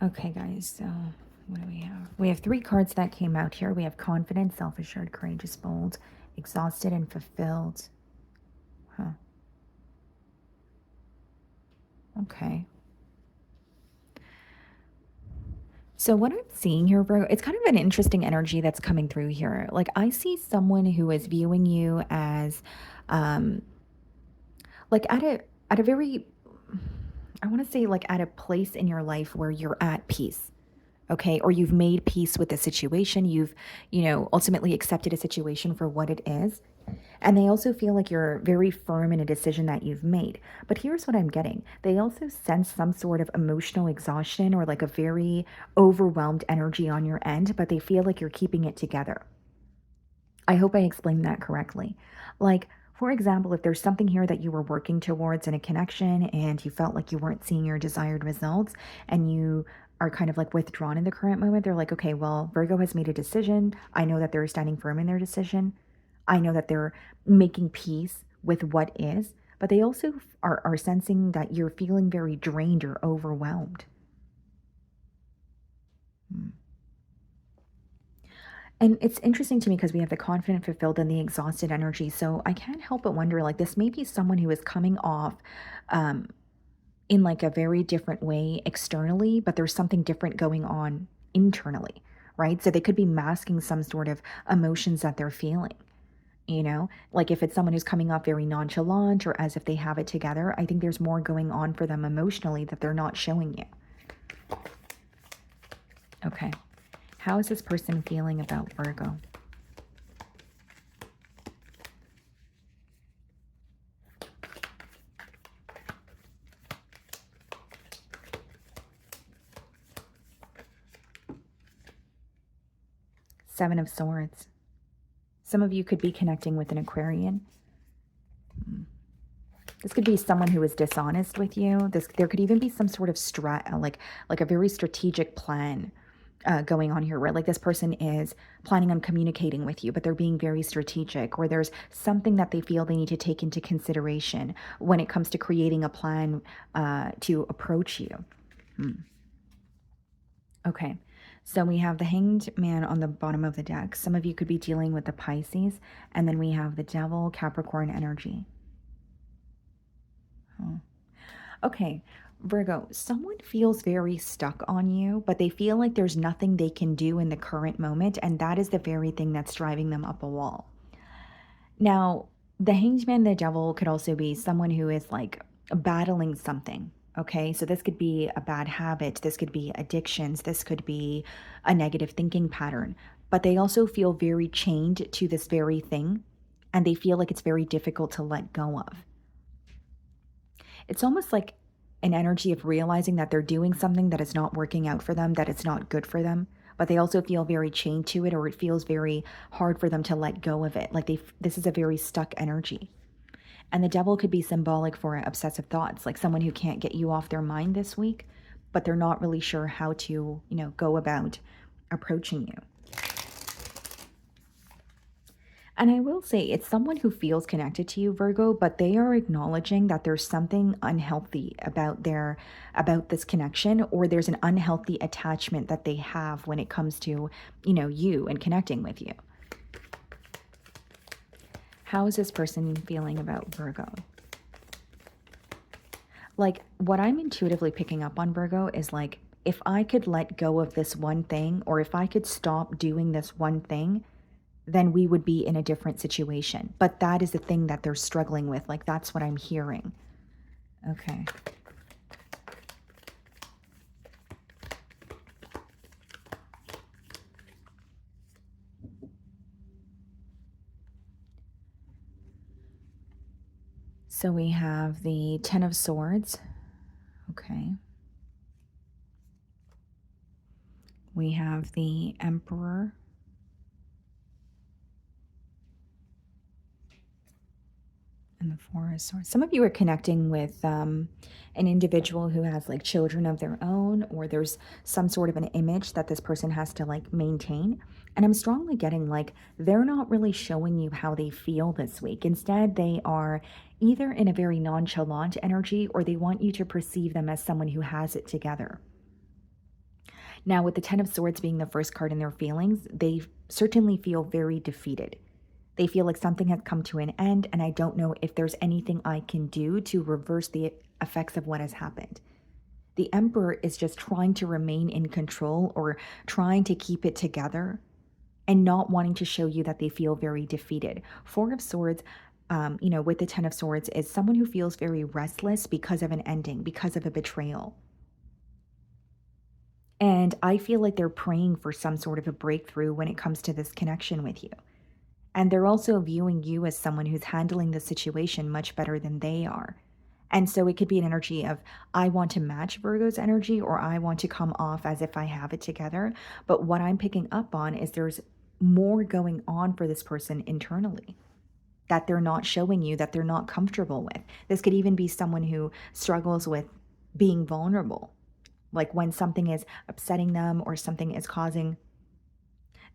Okay, guys, so what do we have? We have 3 cards that came out here. We have confident, self-assured, courageous, bold, exhausted, and fulfilled. Huh. Okay. So what I'm seeing here, bro, it's kind of an interesting energy that's coming through here. Like I see someone who is viewing you as like at a very, I want to say like at a place in your life where you're at peace. Okay, or you've made peace with the situation. You've, ultimately accepted a situation for what it is. And they also feel like you're very firm in a decision that you've made. But here's what I'm getting. They also sense some sort of emotional exhaustion or like a very overwhelmed energy on your end, but they feel like you're keeping it together. I hope I explained that correctly. Like, for example, if there's something here that you were working towards in a connection and you felt like you weren't seeing your desired results and you are kind of like withdrawn in the current moment, they're like, okay, well, Virgo has made a decision. I know that they're standing firm in their decision. I know that they're making peace with what is, but they also are sensing that you're feeling very drained or overwhelmed. Hmm. And it's interesting to me because we have the confident, fulfilled, and the exhausted energy. So I can't help but wonder like, this may be someone who is coming off um, in like a very different way externally, but there's something different going on internally, right? So they could be masking some sort of emotions that they're feeling. Like if it's someone who's coming off very nonchalant or as if they have it together, I think there's more going on for them emotionally that they're not showing you. Okay. How is this person feeling about Virgo? Seven of Swords. Some of you could be connecting with an Aquarian. This could be someone who is dishonest with you. There could even be some sort of like a very strategic plan going on here, where like this person is planning on communicating with you, but they're being very strategic, or there's something that they feel they need to take into consideration when it comes to creating a plan to approach you. Okay, so we have the Hanged Man on the bottom of the deck. Some of you could be dealing with the Pisces, and then we have the Devil, Capricorn energy. Okay, Virgo, someone feels very stuck on you, but they feel like there's nothing they can do in the current moment, and that is the very thing that's driving them up a wall. Now, the Hanged Man, the Devil could also be someone who is like battling something. Okay, so this could be a bad habit, this could be addictions, this could be a negative thinking pattern, but they also feel very chained to this very thing, and they feel like it's very difficult to let go of. It's almost like an energy of realizing that they're doing something that is not working out for them, that it's not good for them, but they also feel very chained to it, or it feels very hard for them to let go of it. Like this is a very stuck energy. And the devil could be symbolic for obsessive thoughts, like someone who can't get you off their mind this week, but they're not really sure how to, go about approaching you. And I will say it's someone who feels connected to you, Virgo, but they are acknowledging that there's something unhealthy about this connection, or there's an unhealthy attachment that they have when it comes to, you and connecting with you. How is this person feeling about Virgo? Like, what I'm intuitively picking up on, Virgo, is like, if I could let go of this one thing, or if I could stop doing this one thing, then we would be in a different situation. But that is the thing that they're struggling with. Like, that's what I'm hearing. Okay. So we have the Ten of Swords. Okay. We have the Emperor. And the Four of Swords. Some of you are connecting with an individual who has like children of their own, or there's some sort of an image that this person has to like maintain. And I'm strongly getting like they're not really showing you how they feel this week. Instead, they are either in a very nonchalant energy, or they want you to perceive them as someone who has it together. Now, with the Ten of Swords being the first card in their feelings, they certainly feel very defeated. They feel like something has come to an end, and I don't know if there's anything I can do to reverse the effects of what has happened. The Emperor is just trying to remain in control, or trying to keep it together, and not wanting to show you that they feel very defeated. Four of Swords, with the Ten of Swords, is someone who feels very restless because of an ending, because of a betrayal. And I feel like they're praying for some sort of a breakthrough when it comes to this connection with you. And they're also viewing you as someone who's handling the situation much better than they are. And so it could be an energy of, I want to match Virgo's energy, or I want to come off as if I have it together. But what I'm picking up on is there's more going on for this person internally that they're not showing you, that they're not comfortable with. This could even be someone who struggles with being vulnerable. Like when something is upsetting them or something is causing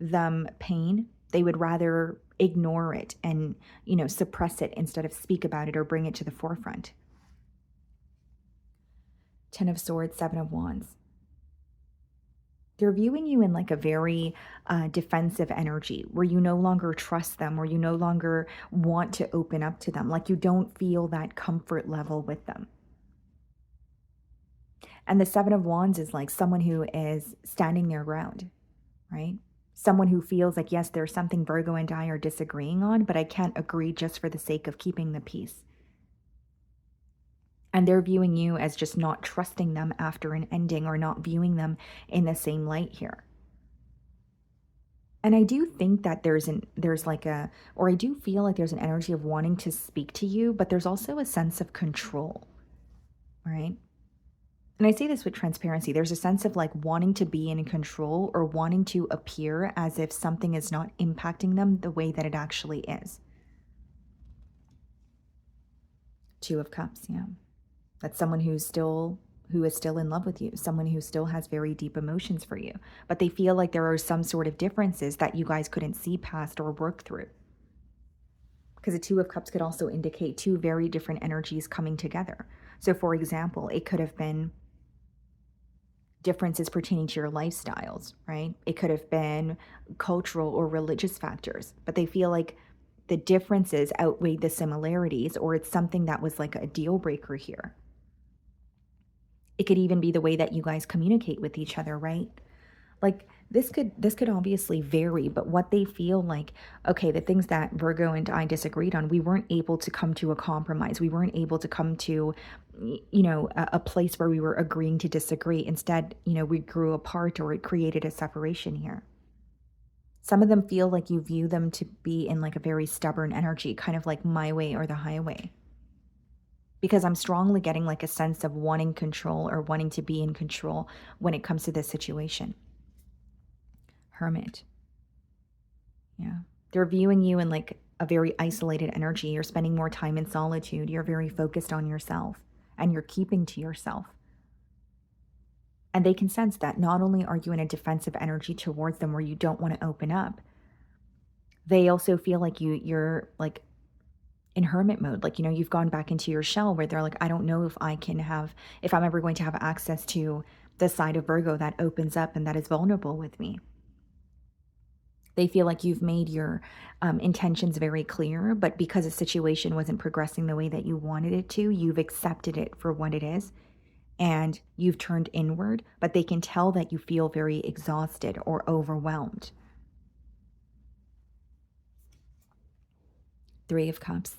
them pain, they would rather ignore it and, suppress it instead of speak about it or bring it to the forefront. 10 of Swords, 7 of Wands. They're viewing you in like a very defensive energy where you no longer trust them, or you no longer want to open up to them. Like you don't feel that comfort level with them. And the 7 of Wands is like someone who is standing their ground, right? Someone who feels like, yes, there's something Virgo and I are disagreeing on, but I can't agree just for the sake of keeping the peace. And they're viewing you as just not trusting them after an ending, or not viewing them in the same light here. And I do think that I do feel like there's an energy of wanting to speak to you, but there's also a sense of control, right? And I say this with transparency. There's a sense of like wanting to be in control, or wanting to appear as if something is not impacting them the way that it actually is. 2 of Cups, yeah. That's someone who is still in love with you, someone who still has very deep emotions for you, but they feel like there are some sort of differences that you guys couldn't see past or work through. Because the 2 of Cups could also indicate two very different energies coming together. So for example, it could have been differences pertaining to your lifestyles, right? It could have been cultural or religious factors, but they feel like the differences outweigh the similarities, or it's something that was like a deal breaker here. It could even be the way that you guys communicate with each other, right? Like this could obviously vary, but what they feel like, okay, the things that Virgo and I disagreed on, we weren't able to come to a compromise. We weren't able to come to, a place where we were agreeing to disagree. Instead, we grew apart, or it created a separation here. Some of them feel like you view them to be in like a very stubborn energy, kind of like my way or the highway. Because I'm strongly getting like a sense of wanting control, or wanting to be in control when it comes to this situation. Hermit. Yeah. They're viewing you in like a very isolated energy. You're spending more time in solitude. You're very focused on yourself, and you're keeping to yourself. And they can sense that not only are you in a defensive energy towards them where you don't want to open up, they also feel like you're like in hermit mode. Like, you've gone back into your shell, where they're like, I don't know if I'm ever going to have access to the side of Virgo that opens up and that is vulnerable with me. They feel like you've made your intentions very clear, but because the situation wasn't progressing the way that you wanted it to, you've accepted it for what it is, and you've turned inward, but they can tell that you feel very exhausted or overwhelmed. 3 of Cups.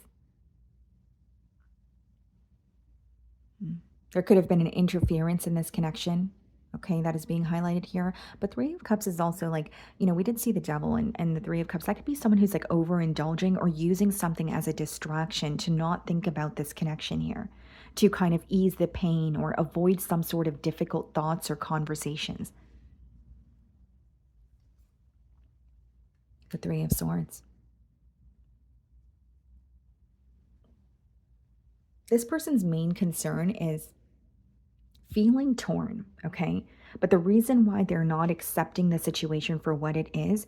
There could have been an interference in this connection, okay, that is being highlighted here. But 3 of Cups is also like, we did see the Devil and the 3 of Cups. That could be someone who's like overindulging, or using something as a distraction to not think about this connection here, to kind of ease the pain or avoid some sort of difficult thoughts or conversations. The 3 of Swords. This person's main concern is feeling torn, okay? But the reason why they're not accepting the situation for what it is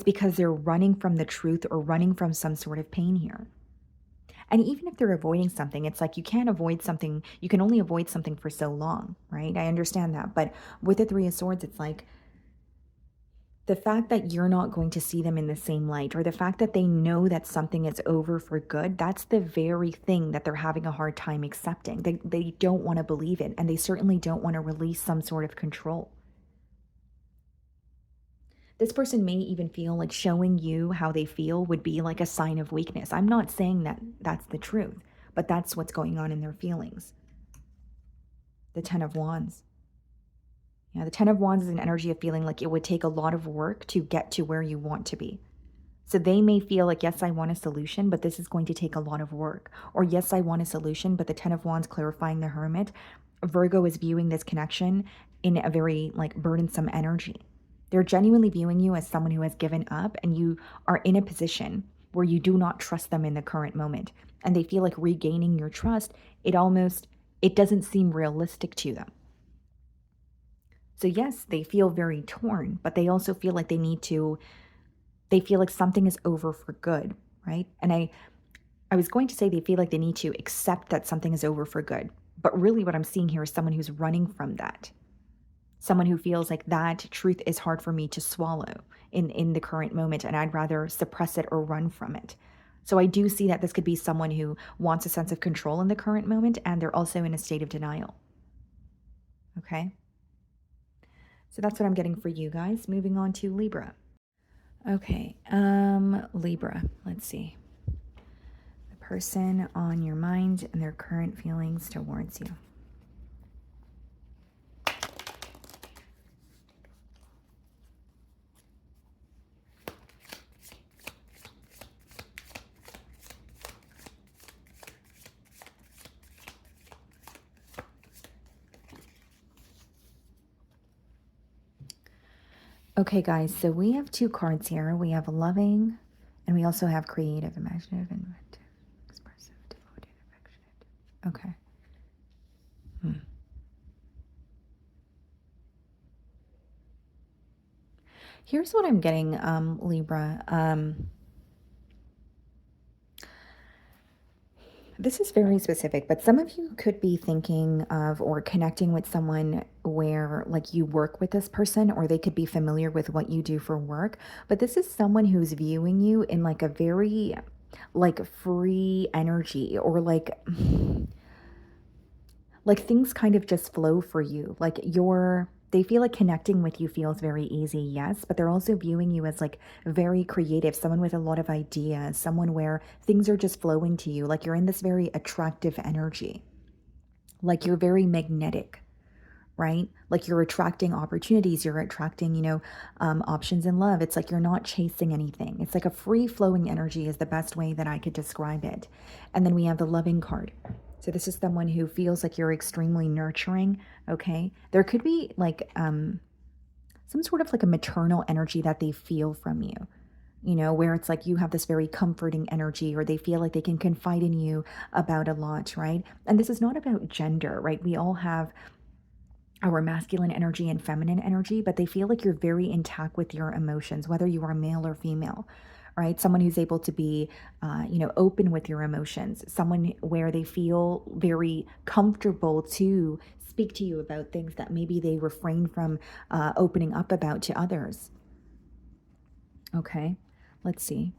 because they're running from the truth, or running from some sort of pain here. And even if they're avoiding something, it's like you can't avoid something. You can only avoid something for so long, right? I understand that. But with the 3 of Swords, it's like the fact that you're not going to see them in the same light, or the fact that they know that something is over for good, that's the very thing that they're having a hard time accepting. They don't want to believe it, and they certainly don't want to release some sort of control. This person may even feel like showing you how they feel would be like a sign of weakness. I'm not saying that that's the truth, but that's what's going on in their feelings. The 10 of Wands. Yeah, the 10 of Wands is an energy of feeling like it would take a lot of work to get to where you want to be. So they may feel like, yes, I want a solution, but this is going to take a lot of work. Or yes, I want a solution, but the 10 of Wands clarifying the Hermit, Virgo is viewing this connection in a very like burdensome energy. They're genuinely viewing you as someone who has given up, and you are in a position where you do not trust them in the current moment. And they feel like regaining your trust, it doesn't seem realistic to them. So yes, they feel very torn, but they also feel like they feel like something is over for good, right? And I was going to say they feel like they need to accept that something is over for good. But really what I'm seeing here is someone who's running from that. Someone who feels like that truth is hard for me to swallow in the current moment, and I'd rather suppress it or run from it. So I do see that this could be someone who wants a sense of control in the current moment, and they're also in a state of denial. Okay? So that's what I'm getting for you guys. Moving on to Libra. Okay, Libra, let's see. The person on your mind and their current feelings towards you. Okay, guys, so we have two cards here. We have loving, and we also have creative, imaginative, inventive, expressive, devoted, affectionate. Okay. Here's what I'm getting, Libra. This is very specific, but some of you could be thinking of or connecting with someone where like you work with this person, or they could be familiar with what you do for work. But this is someone who's viewing you in like a very like free energy, or like things kind of just flow for you. Like they feel like connecting with you feels very easy, yes, but they're also viewing you as like very creative, someone with a lot of ideas, someone where things are just flowing to you. Like you're in this very attractive energy. Like you're very magnetic, right? Like you're attracting opportunities, you're attracting, options in love. It's like you're not chasing anything. It's like a free flowing energy is the best way that I could describe it. And then we have the loving card. So this is someone who feels like you're extremely nurturing, okay? There could be like some sort of like a maternal energy that they feel from you, where it's like you have this very comforting energy, or they feel like they can confide in you about a lot, right? And this is not about gender, right? We all have our masculine energy and feminine energy, but they feel like you're very intact with your emotions, whether you are male or female, right? Someone who's able to be, open with your emotions, someone where they feel very comfortable to speak to you about things that maybe they refrain from opening up about to others. Okay, let's see.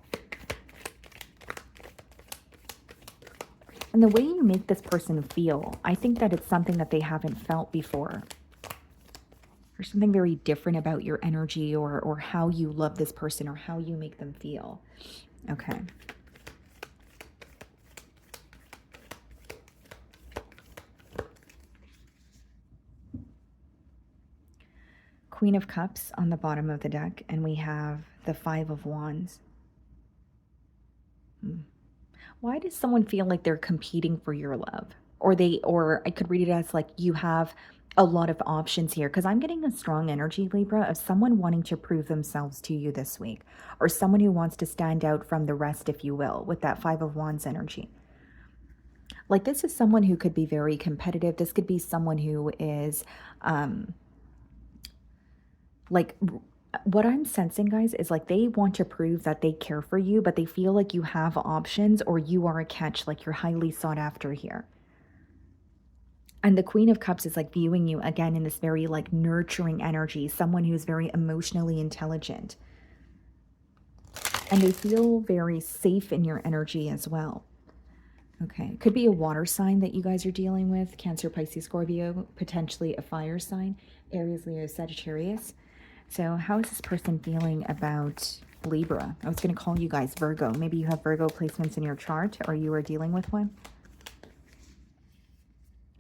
And the way you make this person feel, I think that it's something that they haven't felt before. There's something very different about your energy, or how you love this person, or how you make them feel. Okay. Queen of Cups on the bottom of the deck, and we have the Five of Wands. Why does someone feel like they're competing for your love? Or I could read it as like you have a lot of options here, because I'm getting a strong energy, Libra, of someone wanting to prove themselves to you this week, or someone who wants to stand out from the rest, if you will, with that Five of Wands energy. Like this is someone who could be very competitive. This could be someone who is like, what I'm sensing, guys, is like they want to prove that they care for you, but they feel like you have options, or you are a catch, like you're highly sought after here. And the Queen of Cups is like viewing you again in this very like nurturing energy, someone who's very emotionally intelligent. And they feel very safe in your energy as well. Okay, could be a water sign that you guys are dealing with, Cancer, Pisces, Scorpio, potentially a fire sign, Aries, Leo, Sagittarius. So how is this person feeling about Libra? I was going to call you guys Virgo. Maybe you have Virgo placements in your chart, or you are dealing with one.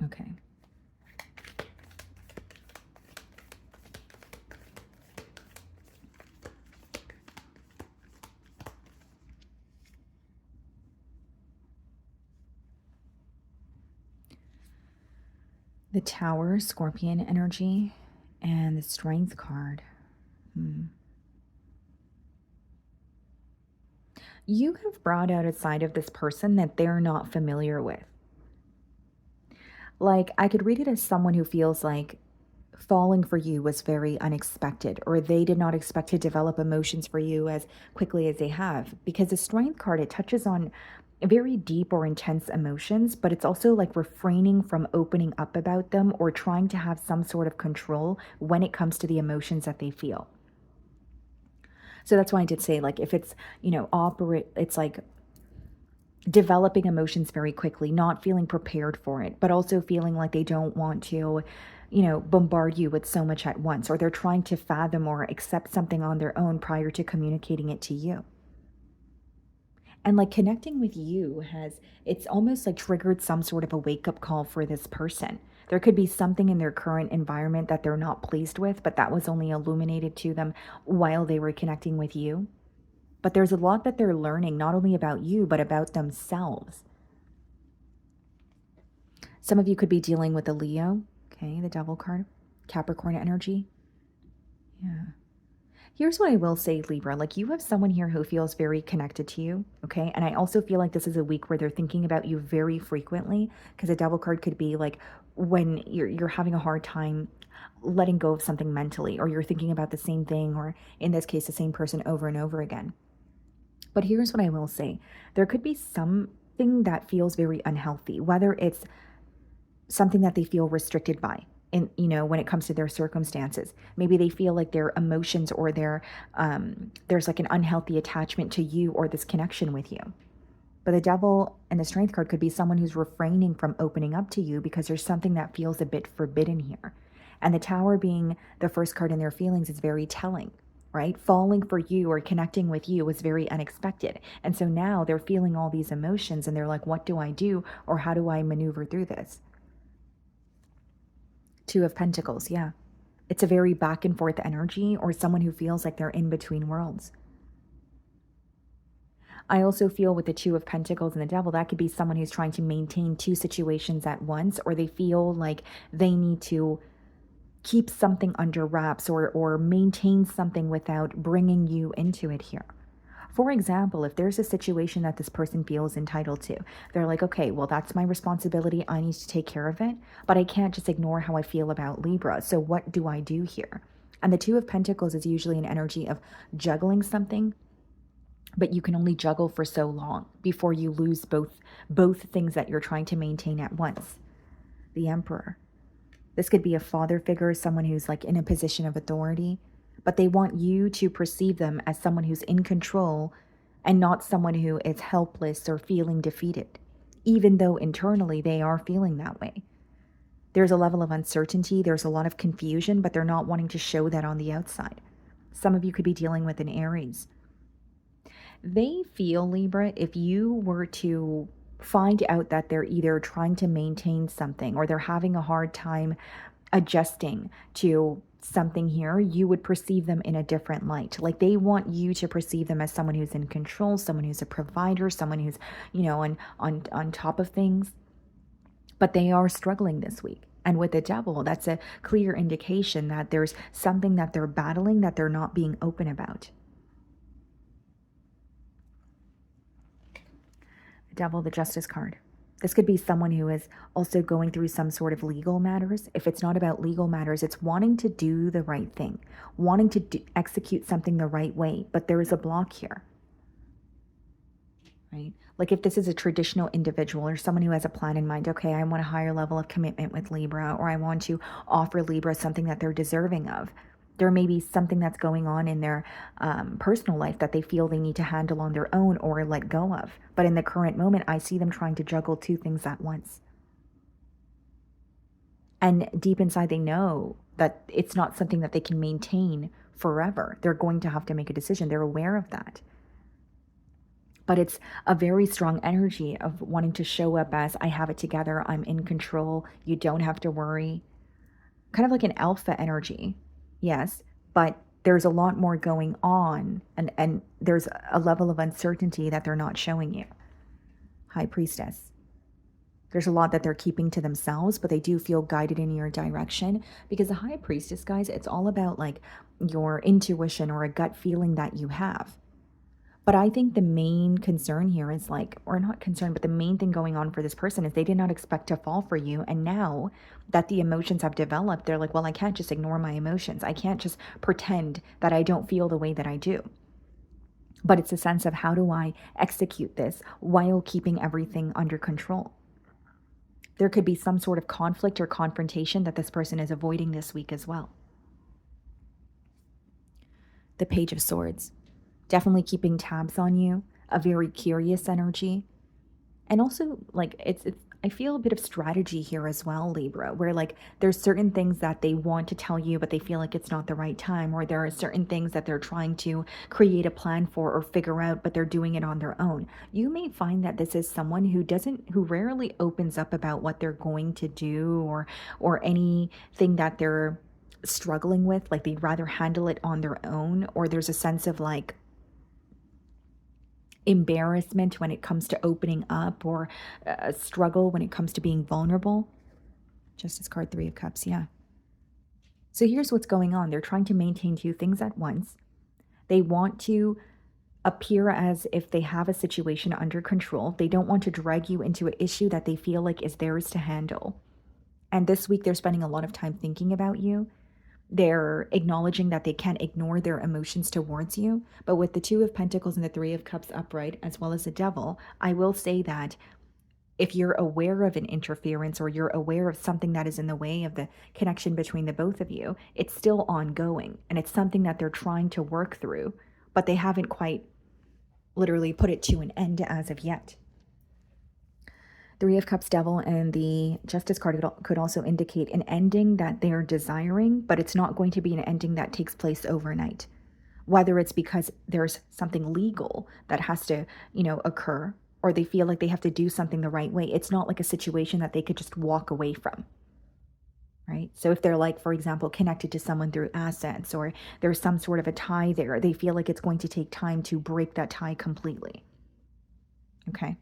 Okay. The Tower, Scorpion energy, and the Strength card. You have brought out a side of this person that they're not familiar with. Like, I could read it as someone who feels like falling for you was very unexpected, or they did not expect to develop emotions for you as quickly as they have. Because the Strength card, it touches on very deep or intense emotions, but it's also like refraining from opening up about them or trying to have some sort of control when it comes to the emotions that they feel. So that's why I did say, like, if it's, it's like developing emotions very quickly, not feeling prepared for it, but also feeling like they don't want to, bombard you with so much at once, or they're trying to fathom or accept something on their own prior to communicating it to you. And like connecting with you it's almost like triggered some sort of a wake up call for this person. There could be something in their current environment that they're not pleased with, but that was only illuminated to them while they were connecting with you. But there's a lot that they're learning, not only about you, but about themselves. Some of you could be dealing with a Leo, okay, the Devil card, Capricorn energy. Yeah. Here's what I will say, Libra. Like, you have someone here who feels very connected to you, okay? And I also feel like this is a week where they're thinking about you very frequently, because a Devil card could be like when you're having a hard time letting go of something mentally, or you're thinking about the same thing, or in this case, the same person over and over again. But here's what I will say. There could be something that feels very unhealthy, whether it's something that they feel restricted by, in, when it comes to their circumstances. Maybe they feel like their emotions or there's like an unhealthy attachment to you or this connection with you. But the Devil and the Strength card could be someone who's refraining from opening up to you because there's something that feels a bit forbidden here. And the Tower being the first card in their feelings is very telling, right? Falling for you or connecting with you was very unexpected. And so now they're feeling all these emotions and they're like, what do I do? Or how do I maneuver through this? Two of Pentacles, yeah. It's a very back and forth energy, or someone who feels like they're in between worlds. I also feel with the Two of Pentacles and the Devil, that could be someone who's trying to maintain two situations at once, or they feel like they need to keep something under wraps or maintain something without bringing you into it here. For example, if there's a situation that this person feels entitled to, they're like, okay, well, that's my responsibility. I need to take care of it, but I can't just ignore how I feel about Libra. So what do I do here? And the Two of Pentacles is usually an energy of juggling something, but you can only juggle for so long before you lose both things that you're trying to maintain at once. The Emperor. This could be a father figure, someone who's like in a position of authority, but they want you to perceive them as someone who's in control and not someone who is helpless or feeling defeated, even though internally they are feeling that way. There's a level of uncertainty, there's a lot of confusion, but they're not wanting to show that on the outside. Some of you could be dealing with an Aries. They feel, Libra, if you were to find out that they're either trying to maintain something or they're having a hard time adjusting to something here, you would perceive them in a different light. Like, they want you to perceive them as someone who's in control, someone who's a provider, someone who's, on top of things. But they are struggling this week. And with the Devil, that's a clear indication that there's something that they're battling that they're not being open about. Devil, the Justice card. This could be someone who is also going through some sort of legal matters. If it's not about legal matters, it's wanting to do the right thing, wanting to execute something the right way, but there is a block here, right? Like, if this is a traditional individual or someone who has a plan in mind, okay, I want a higher level of commitment with Libra, or I want to offer Libra something that they're deserving of. There may be something that's going on in their personal life that they feel they need to handle on their own or let go of. But in the current moment, I see them trying to juggle two things at once. And deep inside, they know that it's not something that they can maintain forever. They're going to have to make a decision. They're aware of that. But it's a very strong energy of wanting to show up as, I have it together, I'm in control, you don't have to worry. Kind of like an alpha energy. Yes, but there's a lot more going on, and there's a level of uncertainty that they're not showing you. High Priestess. There's a lot that they're keeping to themselves, but they do feel guided in your direction, because the High Priestess, guys, it's all about like your intuition or a gut feeling that you have. But I think the main concern here is like, or not concern, but the main thing going on for this person is they did not expect to fall for you. And now that the emotions have developed, they're like, well, I can't just ignore my emotions. I can't just pretend that I don't feel the way that I do. But it's a sense of, how do I execute this while keeping everything under control? There could be some sort of conflict or confrontation that this person is avoiding this week as well. The Page of Swords. Definitely keeping tabs on you, a very curious energy. And also, like, it's I feel a bit of strategy here as well, Libra, where like there's certain things that they want to tell you, but they feel like it's not the right time, or there are certain things that they're trying to create a plan for or figure out, but they're doing it on their own. You may find that this is someone who rarely opens up about what they're going to do, or anything that they're struggling with. Like, they'd rather handle it on their own, or there's a sense of like embarrassment when it comes to opening up, or a struggle when it comes to being vulnerable. Justice card, 3 of Cups, yeah. So here's what's going on. They're trying to maintain 2 things at once. They want to appear as if they have a situation under control. They don't want to drag you into an issue that they feel like is theirs to handle. And this week they're spending a lot of time thinking about you. They're acknowledging that they can't ignore their emotions towards you. But with the 2 of Pentacles and the 3 of Cups upright, as well as the Devil, I will say that if you're aware of an interference, or you're aware of something that is in the way of the connection between the both of you, it's still ongoing. And it's something that they're trying to work through, but they haven't quite literally put it to an end as of yet. 3 of Cups, Devil, and the Justice card could also indicate an ending that they're desiring, but it's not going to be an ending that takes place overnight. Whether it's because there's something legal that has to, occur, or they feel like they have to do something the right way. It's not like a situation that they could just walk away from, right? So if they're like, for example, connected to someone through assets, or there's some sort of a tie there, they feel like it's going to take time to break that tie completely. Okay.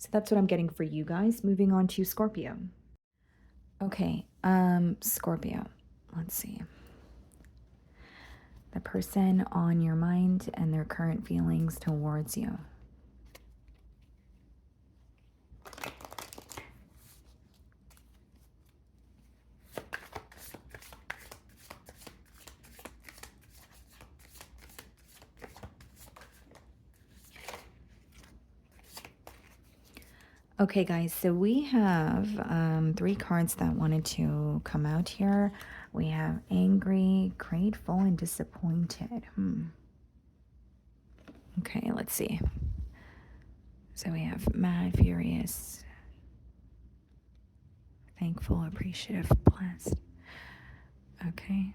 So that's what I'm getting for you guys. Moving on to Scorpio. Okay, Scorpio. Let's see. The person on your mind and their current feelings towards you. Okay, guys, so we have 3 cards that wanted to come out here. We have angry, grateful, and disappointed. Okay, let's see. So we have mad, furious, thankful, appreciative, blessed. Okay.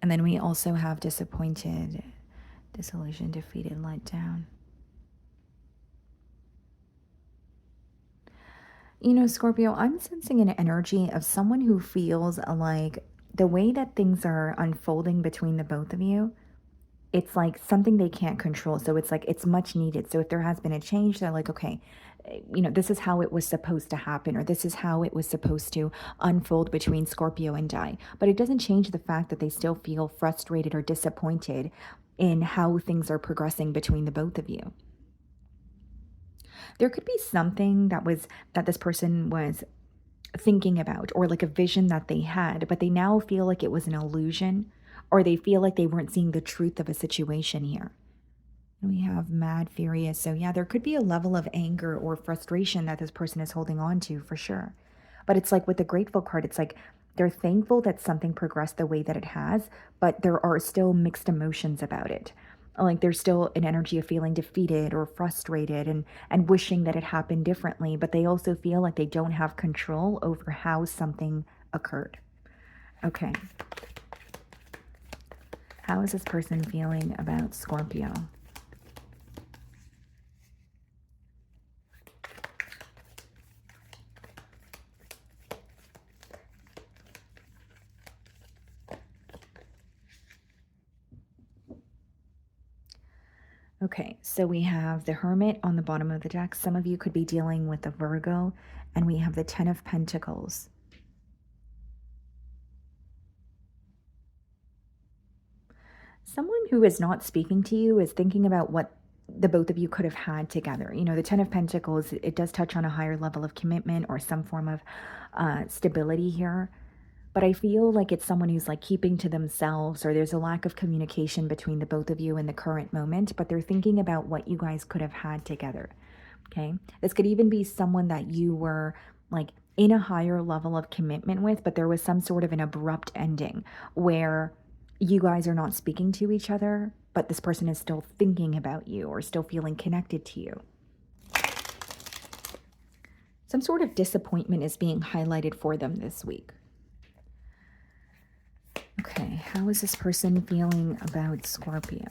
And then we also have disappointed, disillusioned, defeated, let down. Scorpio, I'm sensing an energy of someone who feels like the way that things are unfolding between the both of you, it's like something they can't control. So it's like it's much needed. So if there has been a change, they're like, okay, this is how it was supposed to happen, or this is how it was supposed to unfold between Scorpio and I. But it doesn't change the fact that they still feel frustrated or disappointed in how things are progressing between the both of you. There could be something that this person was thinking about, or like a vision that they had, but they now feel like it was an illusion, or they feel like they weren't seeing the truth of a situation here. We have mad, furious. So yeah, there could be a level of anger or frustration that this person is holding on to, for sure. But it's like with the grateful card, it's like they're thankful that something progressed the way that it has, but there are still mixed emotions about it. Like there's still an energy of feeling defeated or frustrated, and wishing that it happened differently, but they also feel like they don't have control over how something occurred. Okay. How is this person feeling about Scorpio? Okay, so we have the Hermit on the bottom of the deck. Some of you could be dealing with the Virgo, and we have the Ten of Pentacles. Someone who is not speaking to you is thinking about what the both of you could have had together. You know, the Ten of Pentacles, it does touch on a higher level of commitment or some form of stability here. But I feel like it's someone who's like keeping to themselves, or there's a lack of communication between the both of you in the current moment, but they're thinking about what you guys could have had together. Okay. This could even be someone that you were like in a higher level of commitment with, but there was some sort of an abrupt ending where you guys are not speaking to each other, but this person is still thinking about you or still feeling connected to you. Some sort of disappointment is being highlighted for them this week. Okay, how is this person feeling about Scorpio?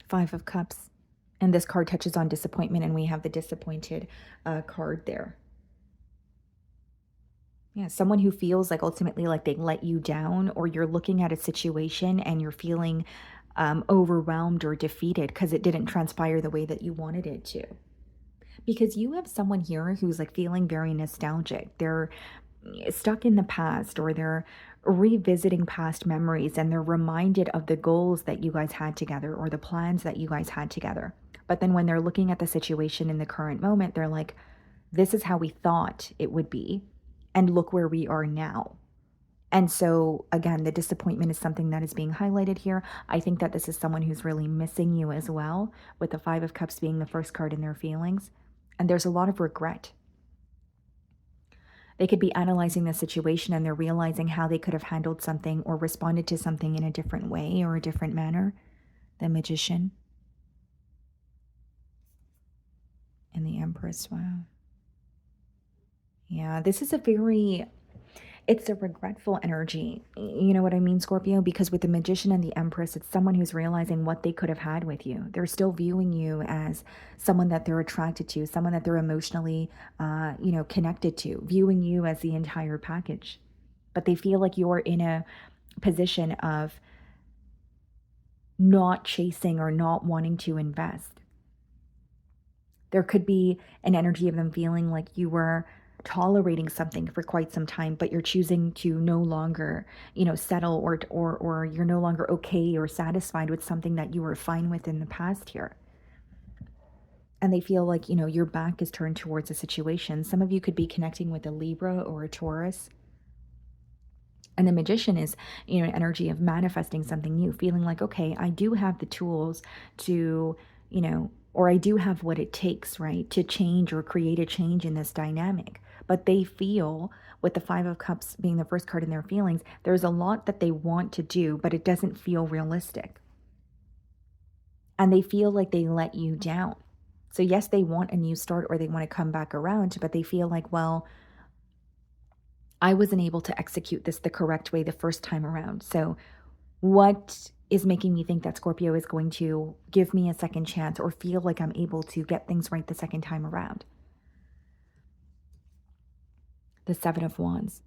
Five of Cups. And this card touches on disappointment, and we have the disappointed card there. Yeah, someone who feels like ultimately like they let you down, or you're looking at a situation and you're feeling overwhelmed or defeated because it didn't transpire the way that you wanted it to. Because you have someone here who's like feeling very nostalgic. They're stuck in the past, or they're revisiting past memories, and they're reminded of the goals that you guys had together or the plans that you guys had together. But then when they're looking at the situation in the current moment, they're like, this is how we thought it would be. And look where we are now. And so, again, the disappointment is something that is being highlighted here. I think that this is someone who's really missing you as well, with the Five of Cups being the first card in their feelings. And there's a lot of regret. They could be analyzing the situation and they're realizing how they could have handled something or responded to something in a different way or a different manner. The Magician. And the Empress. Wow. Yeah, this is it's a regretful energy. You know what I mean, Scorpio? Because with the Magician and the Empress, it's someone who's realizing what they could have had with you. They're still viewing you as someone that they're attracted to, someone that they're emotionally, connected to, viewing you as the entire package. But they feel like you're in a position of not chasing or not wanting to invest. There could be an energy of them feeling like you were tolerating something for quite some time, but you're choosing to no longer, settle, or you're no longer okay or satisfied with something that you were fine with in the past here. And they feel like, your back is turned towards a situation. Some of you could be connecting with a Libra or a Taurus. And the Magician is, an energy of manifesting something new, feeling like, okay, I do have the tools to, or I do have what it takes, right, to change or create a change in this dynamic. But they feel, with the Five of Cups being the first card in their feelings, there's a lot that they want to do, but it doesn't feel realistic. And they feel like they let you down. So yes, they want a new start or they want to come back around, but they feel like, well, I wasn't able to execute this the correct way the first time around. So what is making me think that Scorpio is going to give me a second chance or feel like I'm able to get things right the second time around? The Seven of Wands.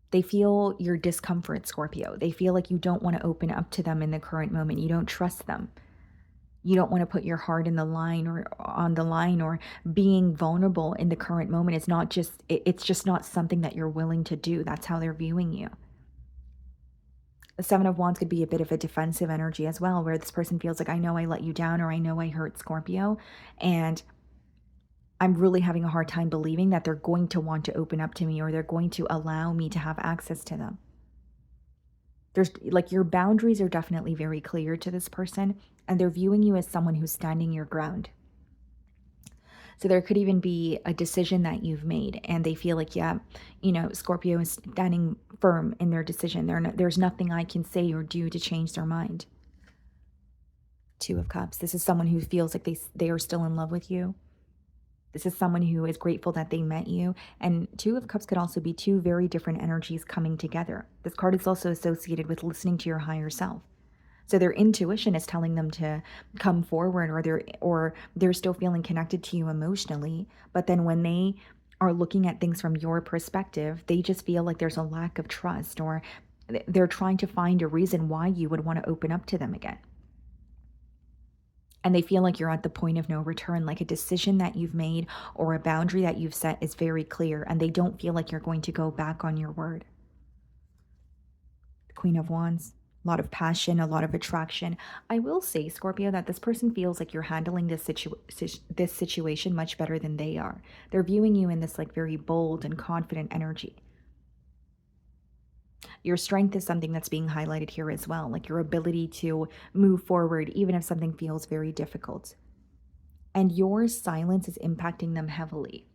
They feel your discomfort, Scorpio. They feel like you don't want to open up to them in the current moment. You don't trust them. You don't want to put your heart in the line or on the line, or being vulnerable in the current moment. It's just not something that you're willing to do. That's how they're viewing you. The Seven of Wands could be a bit of a defensive energy as well, where this person feels like, I know I let you down, or I know I hurt Scorpio, and I'm really having a hard time believing that they're going to want to open up to me, or they're going to allow me to have access to them. There's like, your boundaries are definitely very clear to this person, and they're viewing you as someone who's standing your ground. So there could even be a decision that you've made and they feel like, yeah, Scorpio is standing firm in their decision. There's nothing I can say or do to change their mind. Two of Cups. This is someone who feels like they are still in love with you. This is someone who is grateful that they met you. And Two of Cups could also be two very different energies coming together. This card is also associated with listening to your higher self. So their intuition is telling them to come forward, or they're still feeling connected to you emotionally. But then when they are looking at things from your perspective, they just feel like there's a lack of trust, or they're trying to find a reason why you would want to open up to them again. And they feel like you're at the point of no return, like a decision that you've made or a boundary that you've set is very clear, and they don't feel like you're going to go back on your word. Queen of Wands, a lot of passion, a lot of attraction. I will say, Scorpio, that this person feels like you're handling this situation much better than they are. They're viewing you in this like very bold and confident energy. Your strength is something that's being highlighted here as well, like your ability to move forward even if something feels very difficult. And your silence is impacting them heavily.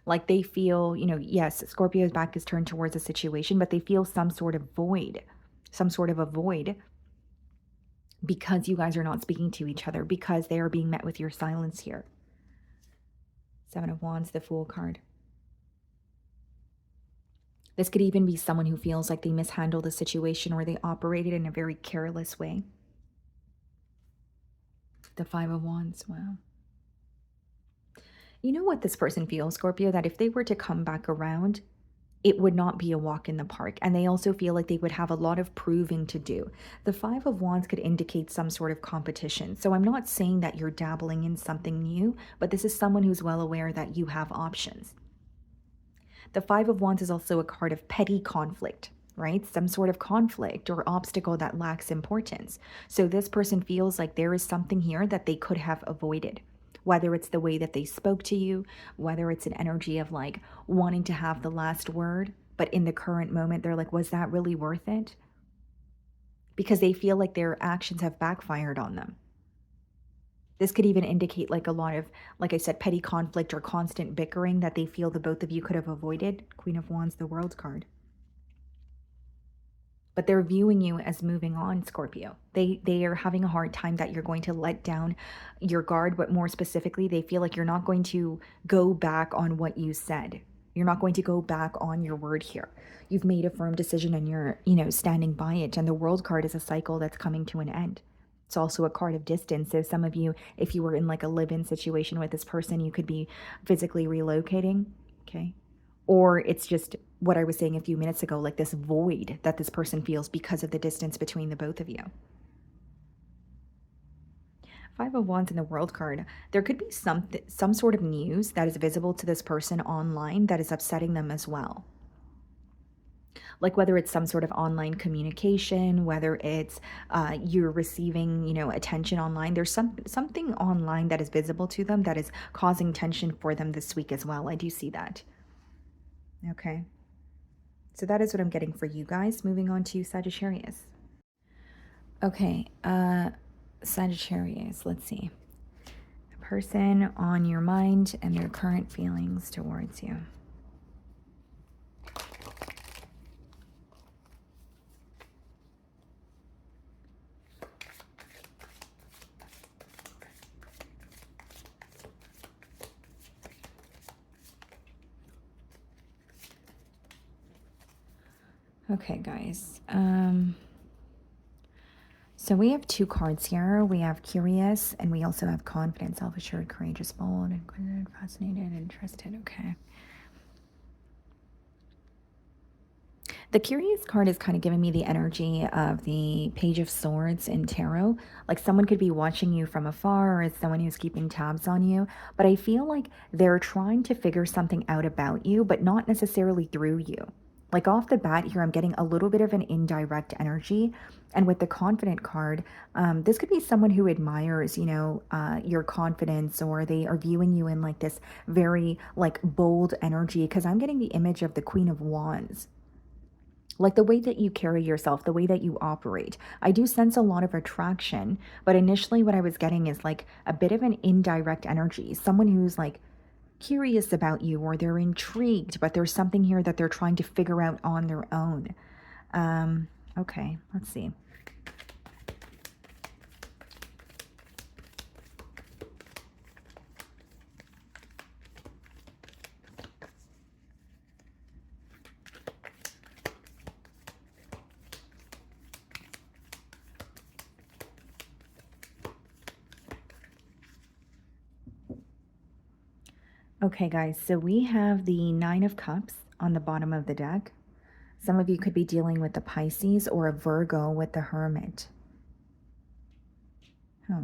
Like they feel, yes, Scorpio's back is turned towards a situation, but they feel some sort of a void because you guys are not speaking to each other, because they are being met with your silence here. Seven of Wands, the Fool card. This could even be someone who feels like they mishandled a situation or they operated in a very careless way. The Five of Wands, wow. You know what this person feels, Scorpio? That if they were to come back around, it would not be a walk in the park. And they also feel like they would have a lot of proving to do. The Five of Wands could indicate some sort of competition. So I'm not saying that you're dabbling in something new, but this is someone who's well aware that you have options. The Five of Wands is also a card of petty conflict, right? Some sort of conflict or obstacle that lacks importance. So this person feels like there is something here that they could have avoided, whether it's the way that they spoke to you, whether it's an energy of like wanting to have the last word, but in the current moment, they're like, was that really worth it? Because they feel like their actions have backfired on them. This could even indicate like a lot of, like I said, petty conflict or constant bickering that they feel the both of you could have avoided. Queen of Wands, the World card. But they're viewing you as moving on, Scorpio. They are having a hard time that you're going to let down your guard, but more specifically, they feel like you're not going to go back on what you said. You're not going to go back on your word here. You've made a firm decision and you're, standing by it. And the World card is a cycle that's coming to an end. It's also a card of distance. So some of you, if you were in like a live-in situation with this person, you could be physically relocating, okay? Or it's just what I was saying a few minutes ago, like this void that this person feels because of the distance between the both of you. Five of Wands in the World card. There could be some sort of news that is visible to this person online that is upsetting them as well. Like whether it's some sort of online communication, whether it's you're receiving, attention online. There's something online that is visible to them that is causing tension for them this week as well. I do see that. Okay. So that is what I'm getting for you guys. Moving on to Sagittarius. Okay. Sagittarius, let's see. A person on your mind and their current feelings towards you. Okay, guys. So we have two cards here. We have Curious, and we also have Confident, Self-Assured, Courageous, Bold, Inquisitive, Fascinated, Interested. Okay. The Curious card is kind of giving me the energy of the Page of Swords in Tarot. Like someone could be watching you from afar, or it's someone who's keeping tabs on you. But I feel like they're trying to figure something out about you, but not necessarily through you. Like off the bat here, I'm getting a little bit of an indirect energy. And with the Confident card, this could be someone who admires, your confidence, or they are viewing you in like this very like bold energy, because I'm getting the image of the Queen of Wands. Like the way that you carry yourself, the way that you operate. I do sense a lot of attraction, but initially what I was getting is like a bit of an indirect energy. Someone who's like curious about you, or they're intrigued, but there's something here that they're trying to figure out on their own. Okay, let's see. Okay, guys, so we have the Nine of Cups on the bottom of the deck. Some of you could be dealing with the Pisces or a Virgo with the Hermit. Huh.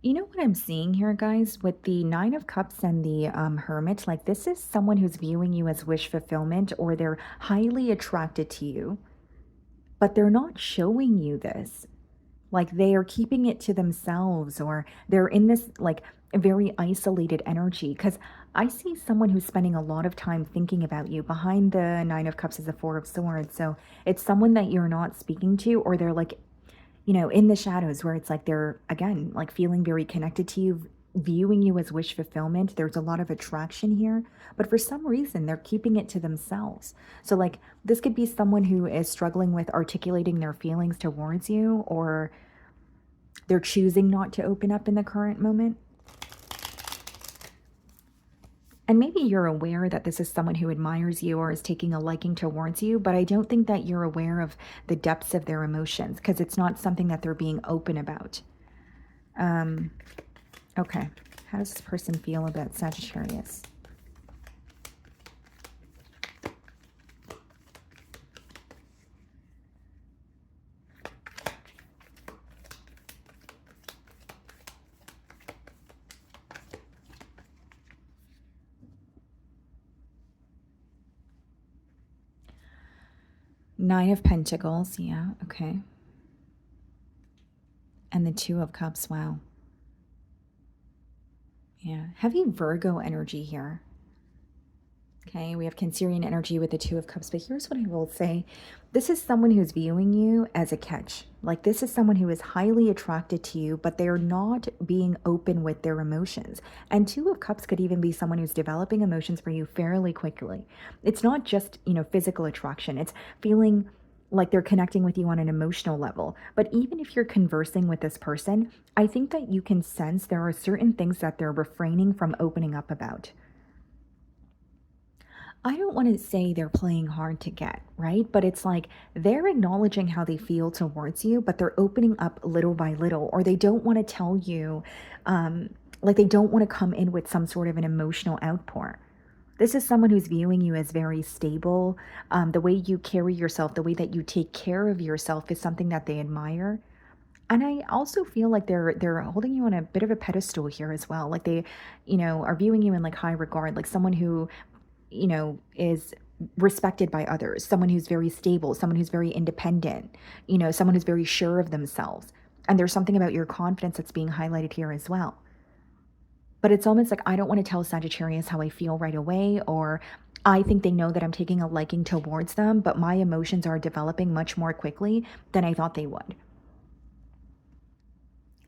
You know what I'm seeing here, guys, with the Nine of Cups and the Hermit? Like, this is someone who's viewing you as wish fulfillment, or they're highly attracted to you, but they're not showing you this. Like, they are keeping it to themselves, or they're in this, like, very isolated energy. Because I see someone who's spending a lot of time thinking about you. Behind the Nine of Cups is the Four of Swords. So it's someone that you're not speaking to, or they're like, you know, in the shadows, where it's like they're, again, like feeling very connected to you, viewing you as wish fulfillment. There's a lot of attraction here, but for some reason they're keeping it to themselves. So like, this could be someone who is struggling with articulating their feelings towards you, or they're choosing not to open up in the current moment. And maybe you're aware that this is someone who admires you or is taking a liking towards you, but I don't think that you're aware of the depths of their emotions, because it's not something that they're being open about. Okay, how does this person feel about Sagittarius? Nine of Pentacles, yeah, okay. And the Two of Cups, wow. Yeah, heavy Virgo energy here. Okay, we have Cancerian energy with the Two of Cups, but here's what I will say. This is someone who's viewing you as a catch. Like, this is someone who is highly attracted to you, but they're not being open with their emotions. And Two of Cups could even be someone who's developing emotions for you fairly quickly. It's not just, you know, physical attraction. It's feeling like they're connecting with you on an emotional level. But even if you're conversing with this person, I think that you can sense there are certain things that they're refraining from opening up about. I don't want to say they're playing hard to get, right? But it's like they're acknowledging how they feel towards you, but they're opening up little by little, or they don't want to tell you, like they don't want to come in with some sort of an emotional outpour. This is someone who's viewing you as very stable. The way you carry yourself, the way that you take care of yourself is something that they admire. And I also feel like they're holding you on a bit of a pedestal here as well. Like they, you know, are viewing you in like high regard, like someone who, you know, is respected by others, someone who's very stable, someone who's very independent, you know, someone who's very sure of themselves. And there's something about your confidence that's being highlighted here as well. But it's almost like I don't want to tell Sagittarius how I feel right away, or I think they know that I'm taking a liking towards them, but my emotions are developing much more quickly than I thought they would.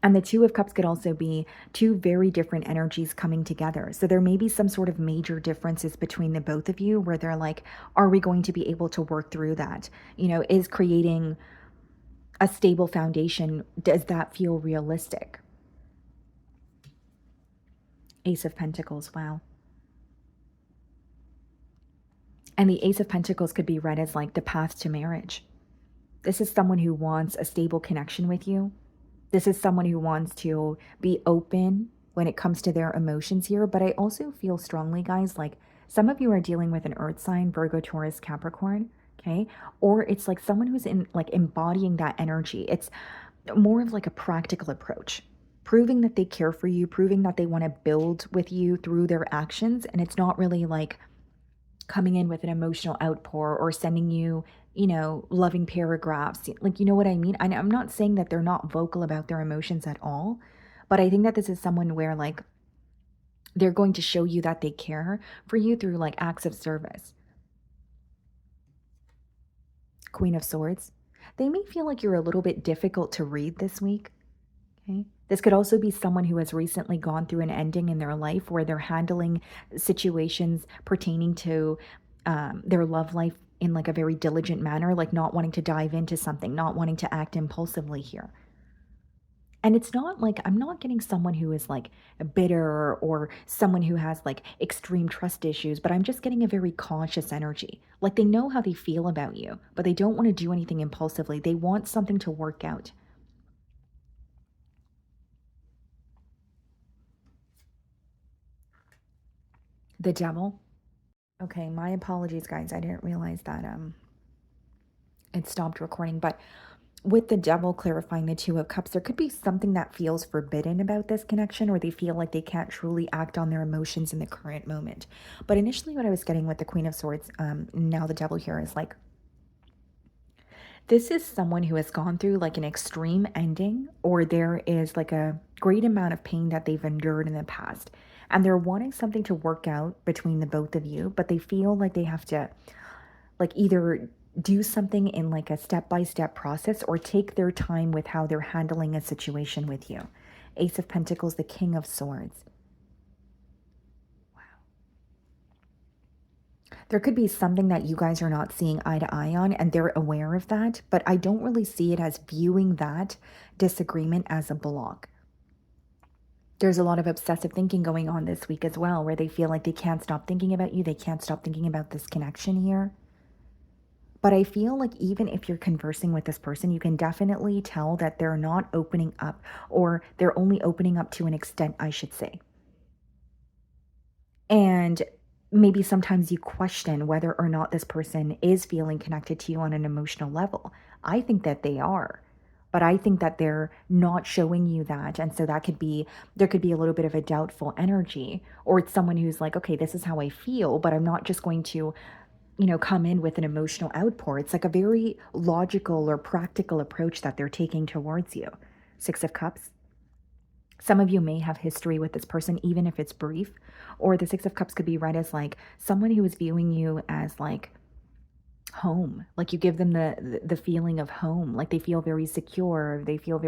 And the Two of Cups could also be two very different energies coming together. So there may be some sort of major differences between the both of you, where they're like, are we going to be able to work through that? You know, is creating a stable foundation, does that feel realistic? Ace of Pentacles, wow. And the Ace of Pentacles could be read as like the path to marriage. This is someone who wants a stable connection with you. This is someone who wants to be open when it comes to their emotions here. But I also feel strongly, guys, like some of you are dealing with an earth sign, Virgo, Taurus, Capricorn, okay? Or it's like someone who's in like embodying that energy. It's more of like a practical approach, proving that they care for you, proving that they want to build with you through their actions. And it's not really like coming in with an emotional outpour or sending you, you know, loving paragraphs. Like, you know what I mean? I'm not saying that they're not vocal about their emotions at all, but I think that this is someone where like they're going to show you that they care for you through like acts of service. Queen of Swords. They may feel like you're a little bit difficult to read this week. Okay. This could also be someone who has recently gone through an ending in their life where they're handling situations pertaining to their love life in like a very diligent manner, like not wanting to dive into something, not wanting to act impulsively here. And it's not like I'm not getting someone who is like bitter or someone who has like extreme trust issues, but I'm just getting a very cautious energy. Like they know how they feel about you, but they don't want to do anything impulsively. They want something to work out. The Devil. Okay, my apologies, guys. I didn't realize that it stopped recording. But with the Devil clarifying the Two of Cups, there could be something that feels forbidden about this connection, or they feel like they can't truly act on their emotions in the current moment. But initially, what I was getting with the Queen of Swords, now the Devil here, is like, this is someone who has gone through like an extreme ending, or there is like a great amount of pain that they've endured in the past. And they're wanting something to work out between the both of you, but they feel like they have to like either do something in like a step-by-step process or take their time with how they're handling a situation with you. Ace of Pentacles, the King of Swords. There could be something that you guys are not seeing eye to eye on, and they're aware of that, but I don't really see it as viewing that disagreement as a block. There's a lot of obsessive thinking going on this week as well, where they feel like they can't stop thinking about you. They can't stop thinking about this connection here. But I feel like even if you're conversing with this person, you can definitely tell that they're not opening up, or they're only opening up to an extent, I should say. And maybe sometimes you question whether or not this person is feeling connected to you on an emotional level. I think that they are. But I think that they're not showing you that. And so that could be, there could be a little bit of a doubtful energy. Or it's someone who's like, okay, this is how I feel, but I'm not just going to, come in with an emotional outpour. It's like a very logical or practical approach that they're taking towards you. Six of Cups. Some of you may have history with this person, even if it's brief, or the Six of Cups could be read as like someone who is viewing you as like home. Like you give them the feeling of home. Like they feel very secure. They feel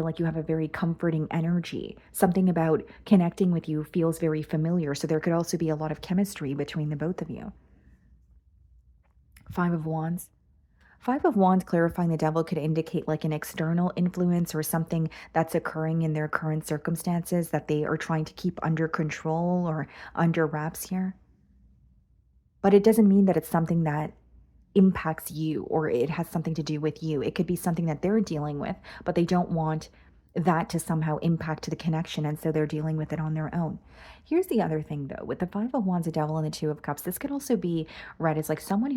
like you have a very comforting energy. Something about connecting with you feels very familiar. So there could also be a lot of chemistry between the both of you. Five of Wands. Five of Wands clarifying the Devil could indicate like an external influence or something that's occurring in their current circumstances that they are trying to keep under control or under wraps here. But it doesn't mean that it's something that impacts you or it has something to do with you. It could be something that they're dealing with, but they don't want that to somehow impact the connection, and so they're dealing with it on their own. Here's the other thing though, with the Five of Wands, the Devil, and the Two of Cups, this could also be read as like someone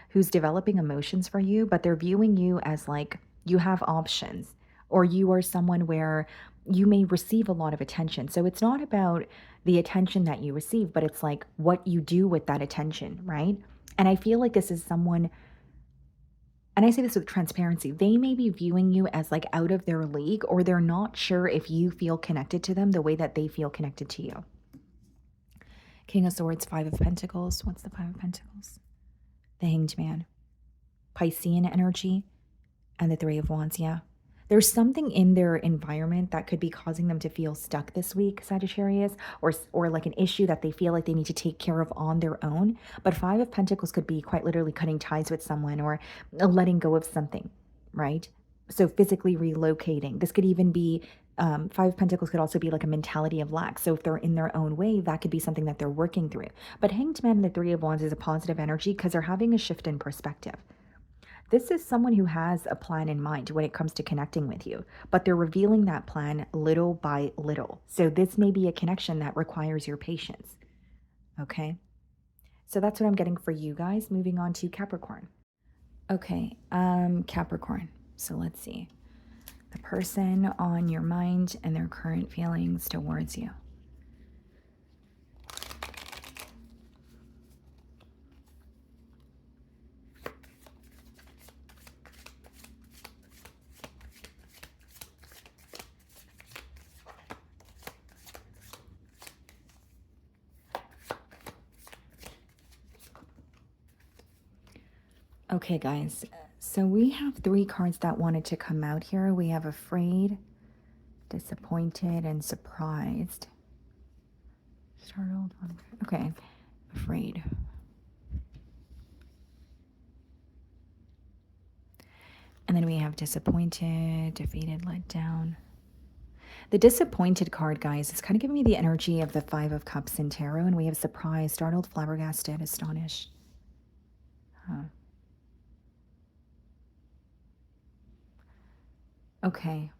who's developing emotions for you, but they're viewing you as like you have options, or you are someone where you may receive a lot of attention. So it's not about the attention that you receive, but it's like what you do with that attention, right? And I feel like this is someone, and I say this with transparency, they may be viewing you as like out of their league, or they're not sure if you feel connected to them the way that they feel connected to you. King of Swords, Five of Pentacles. What's the Five of Pentacles? The Hanged Man. Piscean energy, and the Three of Wands, yeah. There's something in their environment that could be causing them to feel stuck this week, Sagittarius, or like an issue that they feel like they need to take care of on their own. But Five of Pentacles could be quite literally cutting ties with someone or letting go of something, right? So physically relocating. This could even be, Five of Pentacles could also be like a mentality of lack. So if they're in their own way, that could be something that they're working through. But Hanged Man and the Three of Wands is a positive energy because they're having a shift in perspective. This is someone who has a plan in mind when it comes to connecting with you, but they're revealing that plan little by little. So this may be a connection that requires your patience. Okay. So that's what I'm getting for you guys. Moving on to Capricorn. Okay. Capricorn. So let's see. The person on your mind and their current feelings towards you. Okay, guys, so we have three cards that wanted to come out here. We have afraid, disappointed, and surprised. Startled. Okay, afraid. And then we have disappointed, defeated, let down. The disappointed card, guys, is kind of giving me the energy of the Five of Cups in tarot. And we have surprised, startled, flabbergasted, astonished. Huh. Okay.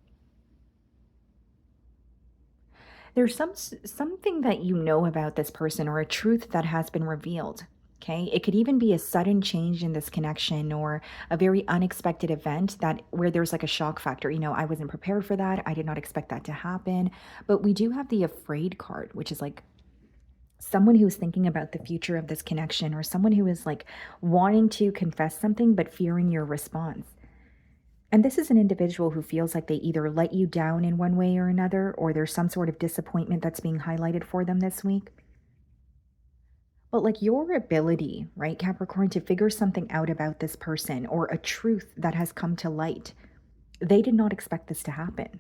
There's something that you know about this person or a truth that has been revealed. Okay, it could even be a sudden change in this connection or a very unexpected event that where there's like a shock factor. I wasn't prepared for that. I did not expect that to happen. But we do have the afraid card, which is like someone who's thinking about the future of this connection or someone who is like wanting to confess something but fearing your response. And this is an individual who feels like they either let you down in one way or another, or there's some sort of disappointment that's being highlighted for them this week. But like your ability, right, Capricorn, to figure something out about this person or a truth that has come to light, they did not expect this to happen.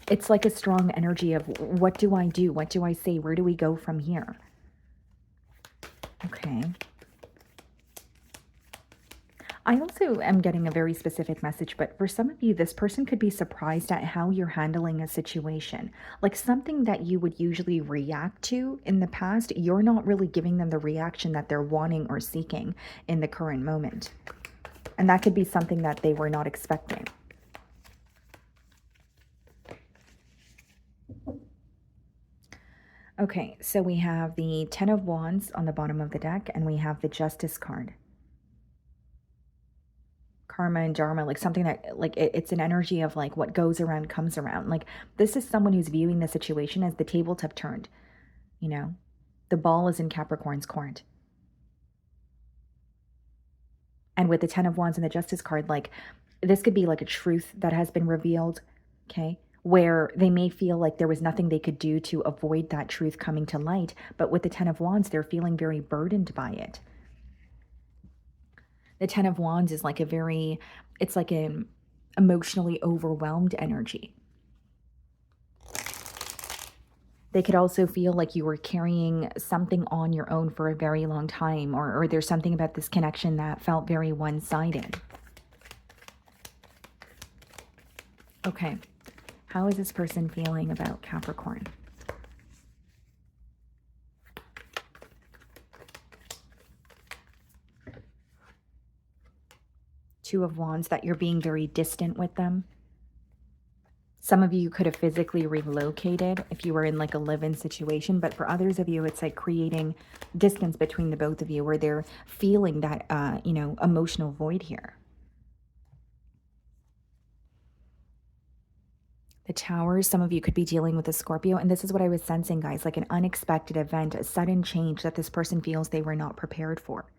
It's like a strong energy of what do I do? What do I say? Where do we go from here? Okay. I also am getting a very specific message, but for some of you, this person could be surprised at how you're handling a situation. Like something that you would usually react to in the past, you're not really giving them the reaction that they're wanting or seeking in the current moment. And that could be something that they were not expecting. Okay, so we have the Ten of Wands on the bottom of the deck, and we have the Justice card. Karma and dharma, like something that like it's an energy of like what goes around comes around. Like this is someone who's viewing the situation as the tables have turned. The ball is in Capricorn's court. And with the Ten of Wands and the Justice card, like this could be like a truth that has been revealed, okay, where they may feel like there was nothing they could do to avoid that truth coming to light, but with the Ten of Wands they're feeling very burdened by it. The Ten of Wands is like it's like an emotionally overwhelmed energy. They could also feel like you were carrying something on your own for a very long time, or there's something about this connection that felt very one-sided. Okay, how is this person feeling about Capricorn? Two of Wands, that you're being very distant with them. Some of you could have physically relocated if you were in like a live-in situation, but for others of you, it's like creating distance between the both of you where they're feeling that, emotional void here. The Towers, some of you could be dealing with a Scorpio, and this is what I was sensing, guys, like an unexpected event, a sudden change that this person feels they were not prepared for.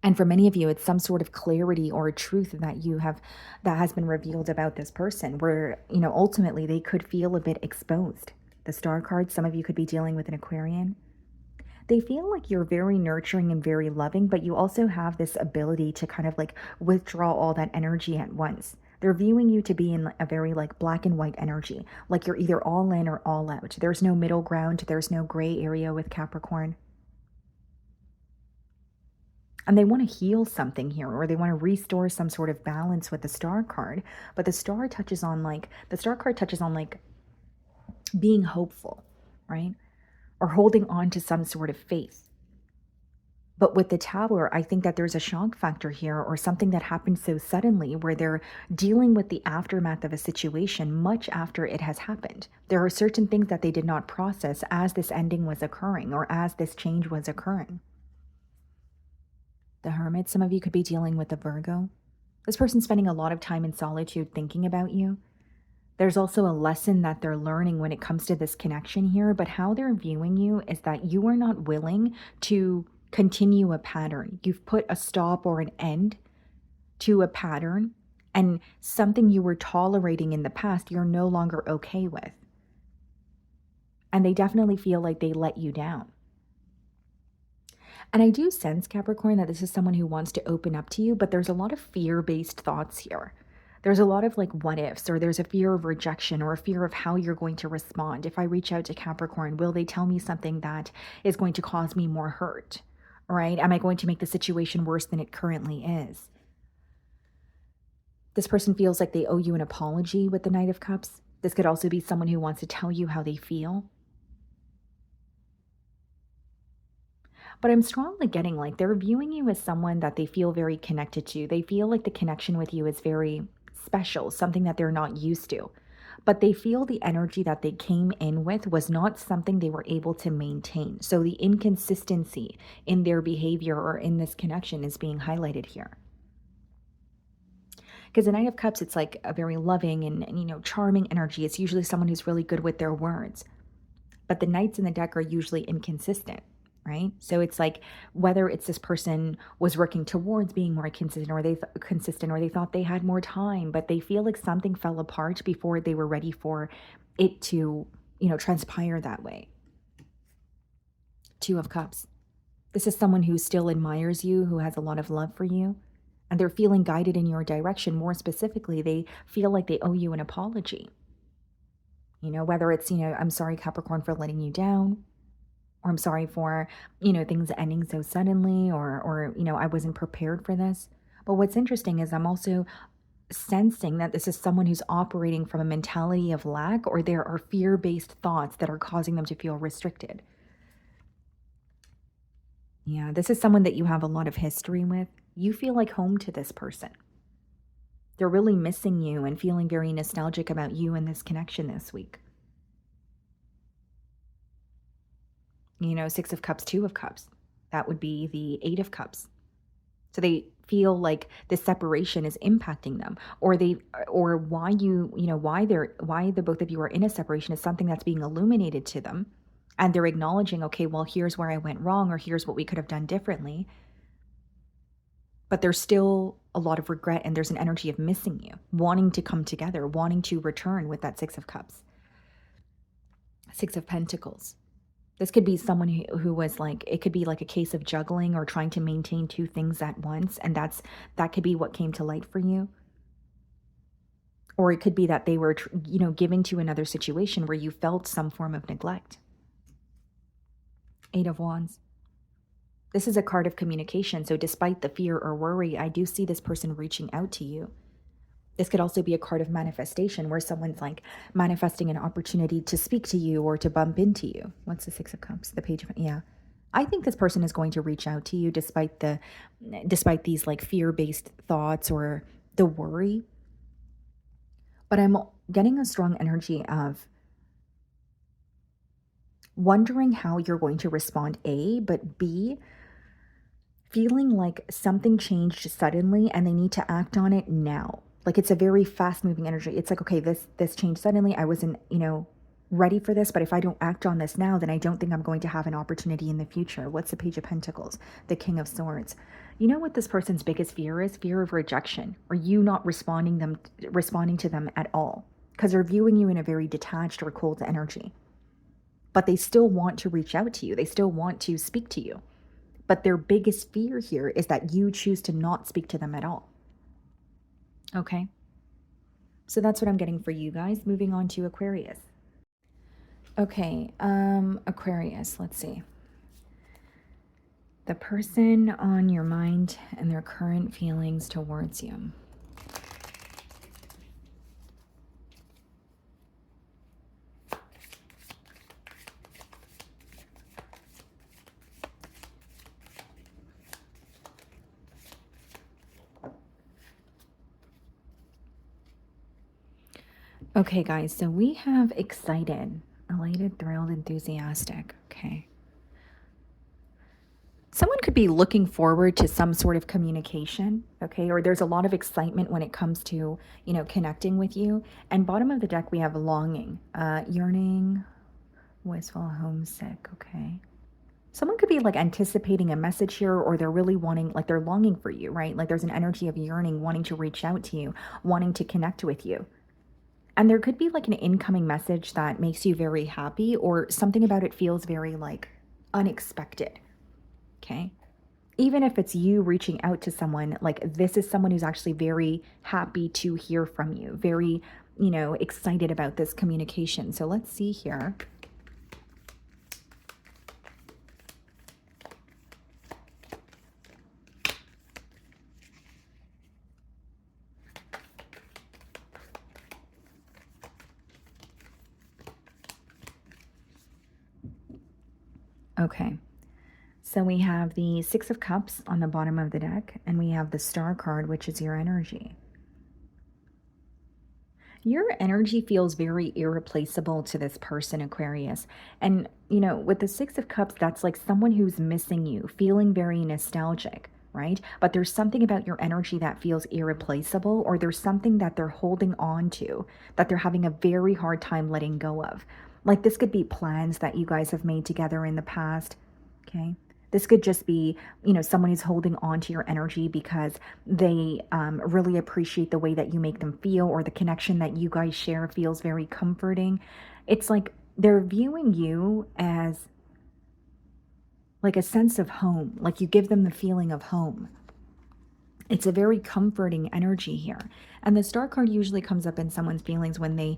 And for many of you, it's some sort of clarity or a truth that has been revealed about this person where, ultimately they could feel a bit exposed. The Star card, some of you could be dealing with an Aquarian. They feel like you're very nurturing and very loving, but you also have this ability to kind of like withdraw all that energy at once. They're viewing you to be in a very like black and white energy, like you're either all in or all out. There's no middle ground. There's no gray area with Capricorn. And they want to heal something here, or they want to restore some sort of balance with the Star card. But the Star card touches on like being hopeful, right? Or holding on to some sort of faith. But with the Tower, I think that there's a shock factor here, or something that happened so suddenly where they're dealing with the aftermath of a situation much after it has happened. There are certain things that they did not process as this ending was occurring or as this change was occurring. The Hermit, some of you could be dealing with a Virgo. This person's spending a lot of time in solitude thinking about you. There's also a lesson that they're learning when it comes to this connection here, but how they're viewing you is that you are not willing to continue a pattern. You've put a stop or an end to a pattern, and something you were tolerating in the past, you're no longer okay with. And they definitely feel like they let you down. And I do sense, Capricorn, that this is someone who wants to open up to you, but there's a lot of fear-based thoughts here. There's a lot of like what ifs, or there's a fear of rejection or a fear of how you're going to respond. If I reach out to Capricorn, will they tell me something that is going to cause me more hurt, right? Am I going to make the situation worse than it currently is? This person feels like they owe you an apology with the Knight of Cups. This could also be someone who wants to tell you how they feel. But I'm strongly getting like they're viewing you as someone that they feel very connected to. They feel like the connection with you is very special, something that they're not used to. But they feel the energy that they came in with was not something they were able to maintain. So the inconsistency in their behavior or in this connection is being highlighted here. Because the Knight of Cups, it's like a very loving and charming energy. It's usually someone who's really good with their words. But the Knights in the deck are usually inconsistent, right? So it's like whether it's this person was working towards being more consistent, or they thought they had more time, but they feel like something fell apart before they were ready for it to, transpire that way. Two of Cups. This is someone who still admires you, who has a lot of love for you, and they're feeling guided in your direction. More specifically, they feel like they owe you an apology. Whether it's, I'm sorry, Capricorn, for letting you down, or I'm sorry for, things ending so suddenly, or I wasn't prepared for this. But what's interesting is I'm also sensing that this is someone who's operating from a mentality of lack, or there are fear-based thoughts that are causing them to feel restricted. Yeah, this is someone that you have a lot of history with. You feel like home to this person. They're really missing you and feeling very nostalgic about you and this connection this week. Six of Cups, Two of Cups. That would be the Eight of Cups. So they feel like this separation is impacting them, or why the both of you are in a separation is something that's being illuminated to them. And they're acknowledging, okay, well, here's where I went wrong, or here's what we could have done differently. But there's still a lot of regret, and there's an energy of missing you, wanting to come together, wanting to return with that Six of Cups. Six of Pentacles. This could be someone who was like, it could be like a case of juggling or trying to maintain two things at once. And that could be what came to light for you. Or it could be that they were, given to another situation where you felt some form of neglect. Eight of Wands. This is a card of communication. So despite the fear or worry, I do see this person reaching out to you. This could also be a card of manifestation, where someone's like manifesting an opportunity to speak to you or to bump into you. What's the Six of Cups? The Page of, yeah. I think this person is going to reach out to you despite these like fear-based thoughts or the worry. But I'm getting a strong energy of wondering how you're going to respond, A, but B, feeling like something changed suddenly and they need to act on it now. Like it's a very fast moving energy. It's like, okay, this changed suddenly. I wasn't, ready for this, but if I don't act on this now, then I don't think I'm going to have an opportunity in the future. What's the Page of Pentacles? The King of Swords. You know what this person's biggest fear is? Fear of rejection, or you not responding to them at all, because they're viewing you in a very detached or cold energy. But they still want to reach out to you. They still want to speak to you. But their biggest fear here is that you choose to not speak to them at all. Okay, so that's what I'm getting for you guys. Moving on to Aquarius. Okay, Aquarius, let's see. The person on your mind and their current feelings towards you. Okay, guys, so we have excited, elated, thrilled, enthusiastic. Okay. Someone could be looking forward to some sort of communication, okay? Or there's a lot of excitement when it comes to, connecting with you. And bottom of the deck, we have longing, yearning, wistful, homesick, okay? Someone could be like anticipating a message here, or they're really wanting, like they're longing for you, right? Like there's an energy of yearning, wanting to reach out to you, wanting to connect with you. And there could be like an incoming message that makes you very happy, or something about it feels very like unexpected. Okay. Even if it's you reaching out to someone, like this is someone who's actually very happy to hear from you, very, excited about this communication. So let's see here. Okay, so we have the Six of Cups on the bottom of the deck, and we have the Star card, which is your energy. Your energy feels very irreplaceable to this person, Aquarius. And, with the Six of Cups, that's like someone who's missing you, feeling very nostalgic, right? But there's something about your energy that feels irreplaceable, or there's something that they're holding on to, that they're having a very hard time letting go of. Like this could be plans that you guys have made together in the past, okay? This could just be, someone who's holding on to your energy because they really appreciate the way that you make them feel, or the connection that you guys share feels very comforting. It's like they're viewing you as like a sense of home, like you give them the feeling of home. It's a very comforting energy here. And the star card usually comes up in someone's feelings when they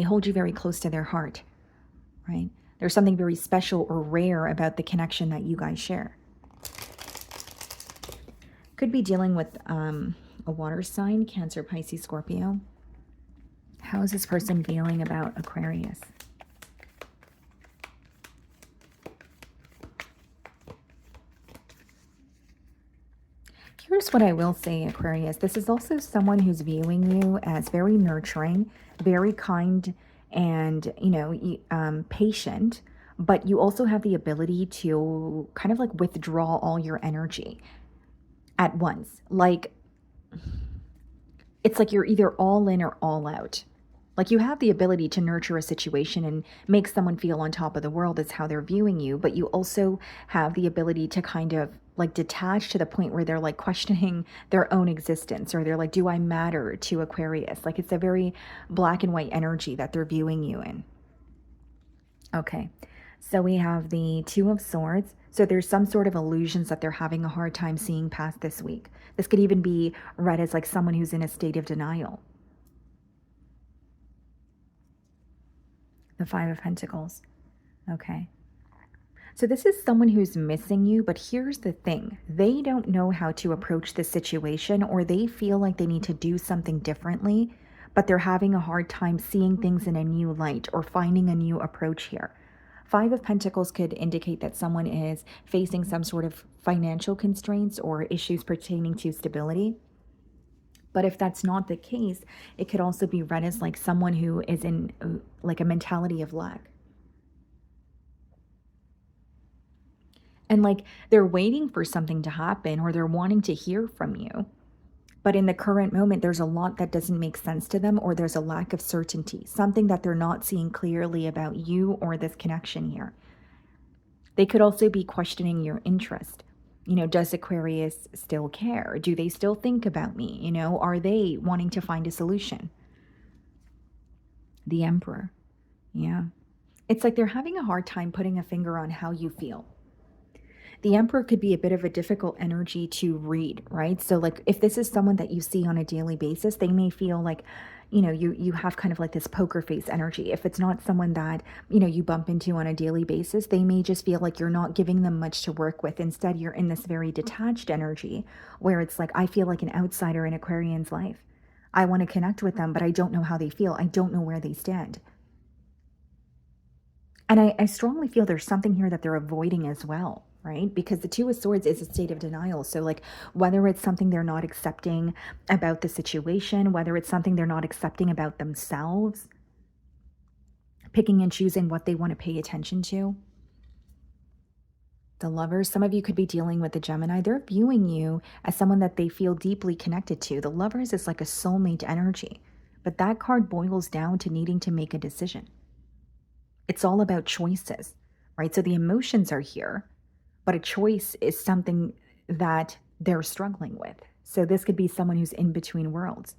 hold you very close to their heart, right? There's something very special or rare about the connection that you guys share. Could be dealing with a water sign, Cancer, Pisces, Scorpio. How is this person feeling about Aquarius? Here's what I will say, Aquarius. This is also someone who's viewing you as very nurturing, very kind, and, patient. But you also have the ability to kind of like withdraw all your energy at once. Like, it's like you're either all in or all out. Like you have the ability to nurture a situation and make someone feel on top of the world is how they're viewing you, but you also have the ability to kind of like detach to the point where they're like questioning their own existence, or they're like, do I matter to Aquarius? Like it's a very black and white energy that they're viewing you in. Okay, so we have the Two of Swords. So there's some sort of illusions that they're having a hard time seeing past this week. This could even be read as like someone who's in a state of denial. The Five of Pentacles. Okay. So this is someone who's missing you, but here's the thing. They don't know how to approach this situation, or they feel like they need to do something differently, but they're having a hard time seeing things in a new light or finding a new approach here. Five of Pentacles could indicate that someone is facing some sort of financial constraints or issues pertaining to stability. But if that's not the case, it could also be read as like someone who is in like a mentality of lack. And like they're waiting for something to happen, or they're wanting to hear from you. But in the current moment, there's a lot that doesn't make sense to them, or there's a lack of certainty, something that they're not seeing clearly about you or this connection here. They could also be questioning your interest. Does Aquarius still care? Do they still think about me? Are they wanting to find a solution? The Emperor. Yeah. It's like they're having a hard time putting a finger on how you feel. The Emperor could be a bit of a difficult energy to read, right? So like if this is someone that you see on a daily basis, they may feel like, you have kind of like this poker face energy. If it's not someone that, you bump into on a daily basis, they may just feel like you're not giving them much to work with. Instead, you're in this very detached energy where it's like, I feel like an outsider in Aquarian's life. I want to connect with them, but I don't know how they feel. I don't know where they stand. And I strongly feel there's something here that they're avoiding as well, right? Because the Two of Swords is a state of denial. So like whether it's something they're not accepting about the situation, whether it's something they're not accepting about themselves, picking and choosing what they want to pay attention to. The Lovers, some of you could be dealing with the Gemini. They're viewing you as someone that they feel deeply connected to. The Lovers is like a soulmate energy, but that card boils down to needing to make a decision. It's all about choices, right? So the emotions are here, but a choice is something that they're struggling with. So this could be someone who's in between worlds.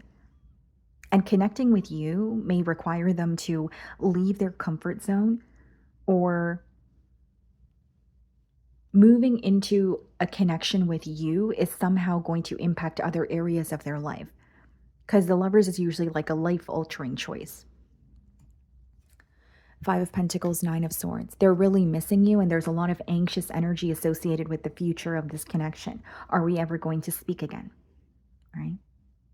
And connecting with you may require them to leave their comfort zone, or moving into a connection with you is somehow going to impact other areas of their life. Because the Lovers is usually like a life-altering choice. Five of Pentacles, Nine of Swords. They're really missing you, and there's a lot of anxious energy associated with the future of this connection. Are we ever going to speak again? Right?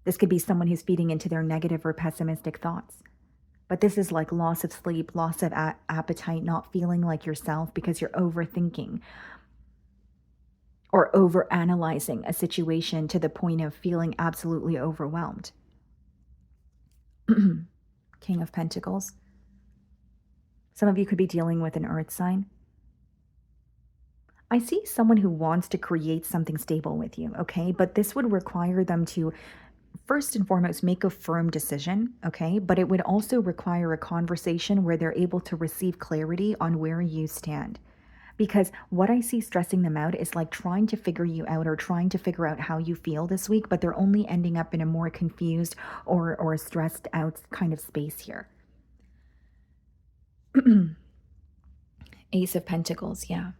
This could be someone who's feeding into their negative or pessimistic thoughts. But this is like loss of sleep, loss of appetite, not feeling like yourself because you're overthinking or overanalyzing a situation to the point of feeling absolutely overwhelmed. King of Pentacles. Some of you could be dealing with an earth sign. I see someone who wants to create something stable with you, okay? But this would require them to, first and foremost, make a firm decision, okay? But it would also require a conversation where they're able to receive clarity on where you stand. Because what I see stressing them out is like trying to figure you out or trying to figure out how you feel this week, but they're only ending up in a more confused or a stressed out kind of space here. Ace of Pentacles, yeah.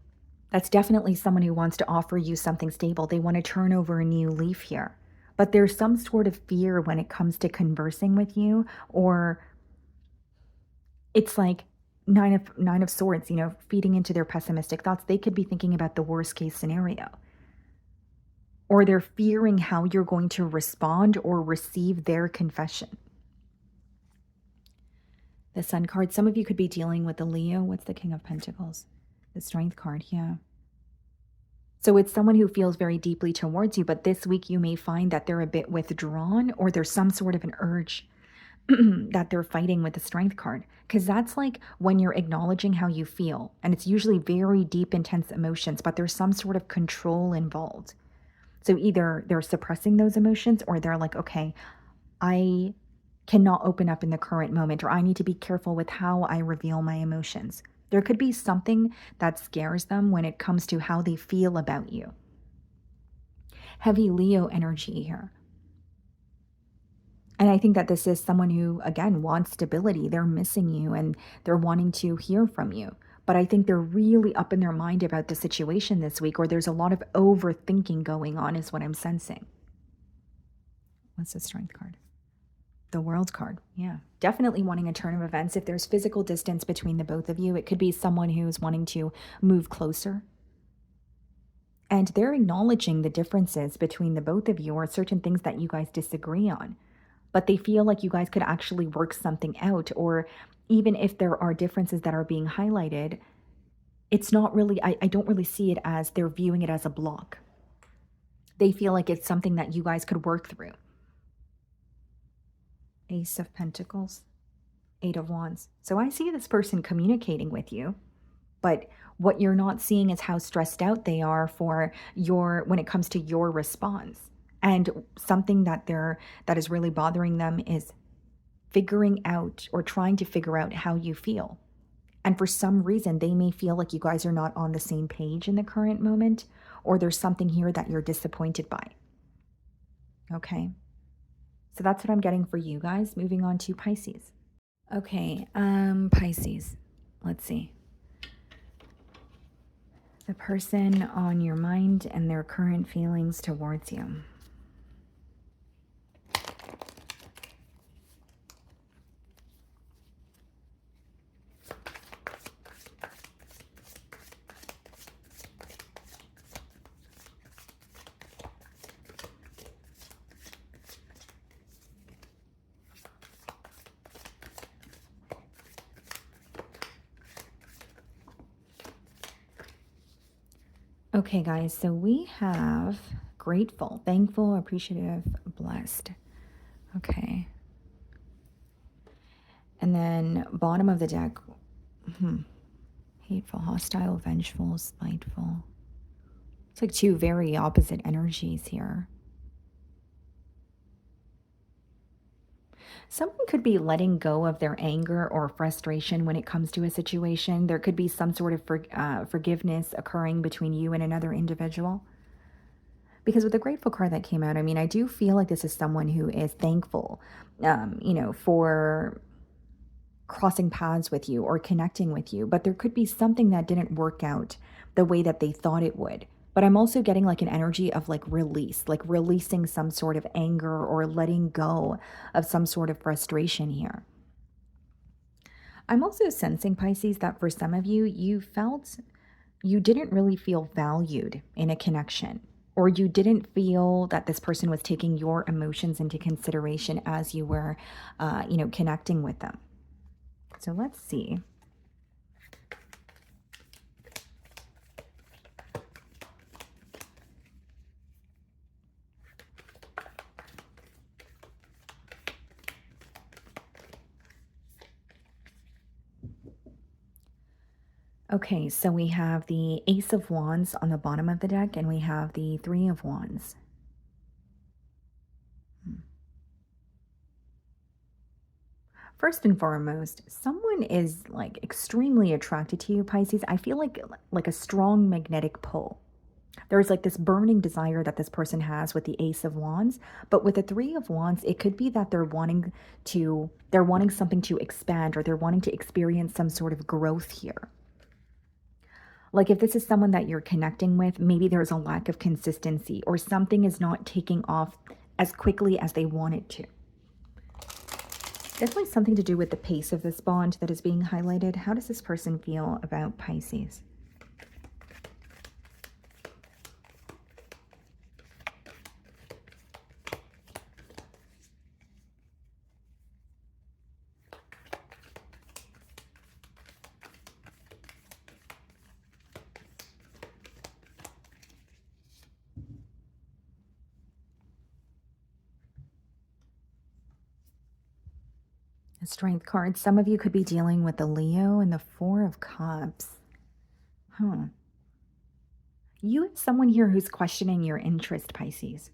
That's definitely someone who wants to offer you something stable. They want to turn over a new leaf here. But there's some sort of fear when it comes to conversing with you, or it's like nine of swords, you know, feeding into their pessimistic thoughts. They could be thinking about the worst case scenario. Or they're fearing how you're going to respond or receive their confession. The Sun card, some of you could be dealing with the Leo. What's the King of Pentacles? The Strength card, yeah. So it's someone who feels very deeply towards you, but this week you may find that they're a bit withdrawn, or there's some sort of an urge that they're fighting with the Strength card. Because that's like when you're acknowledging how you feel. And it's usually very deep, intense emotions, but there's some sort of control involved. So either they're suppressing those emotions, or they're like, okay, I cannot open up in the current moment, or I need to be careful with how I reveal my emotions. There could be something that scares them when it comes to how they feel about you. Heavy Leo energy here. And I think that this is someone who, again, wants stability. They're missing you and they're wanting to hear from you. But I think they're really up in their mind about the situation this week, or there's a lot of overthinking going on is what I'm sensing. What's the Strength card? The World card, yeah. Definitely wanting a turn of events. If there's physical distance between the both of you, it could be someone who's wanting to move closer. And they're acknowledging the differences between the both of you, or certain things that you guys disagree on. But they feel like you guys could actually work something out, or even if there are differences that are being highlighted, it's not really, I don't really see it as they're viewing it as a block. They feel like it's something that you guys could work through. Ace of Pentacles, Eight of Wands. So I see this person communicating with you, but what you're not seeing is how stressed out they are for when it comes to your response. And something that is really bothering them is figuring out or trying to figure out how you feel. And for some reason, they may feel like you guys are not on the same page in the current moment, or there's something here that you're disappointed by. Okay. So that's what I'm getting for you guys. Moving on to Pisces. Okay, Pisces. Let's see. The person on your mind and their current feelings towards you. Okay, guys, so we have grateful, thankful, appreciative, blessed. Okay. And then bottom of the deck, hateful, hostile, vengeful, spiteful. It's like two very opposite energies here. Someone could be letting go of their anger or frustration when it comes to a situation. There could be some sort of forgiveness occurring between you and another individual. Because with the grateful card that came out, I mean, I do feel like this is someone who is thankful, for crossing paths with you or connecting with you. But there could be something that didn't work out the way that they thought it would. But I'm also getting like an energy of like release, like releasing some sort of anger or letting go of some sort of frustration here. I'm also sensing, Pisces, that for some of you, you didn't really feel valued in a connection, or you didn't feel that this person was taking your emotions into consideration as you were, connecting with them. So let's see. Okay, so we have the Ace of Wands on the bottom of the deck, and we have the Three of Wands. Hmm. First and foremost, someone is like extremely attracted to you, Pisces. I feel like a strong magnetic pull. There's like this burning desire that this person has with the Ace of Wands, but with the Three of Wands, it could be that they're wanting something to expand, or they're wanting to experience some sort of growth here. Like if this is someone that you're connecting with, maybe there's a lack of consistency, or something is not taking off as quickly as they want it to. Definitely something to do with the pace of this bond that is being highlighted. How does this person feel about Pisces? A Strength card. Some of you could be dealing with the Leo and the Four of Cups. Huh. You have someone here who's questioning your interest, Pisces.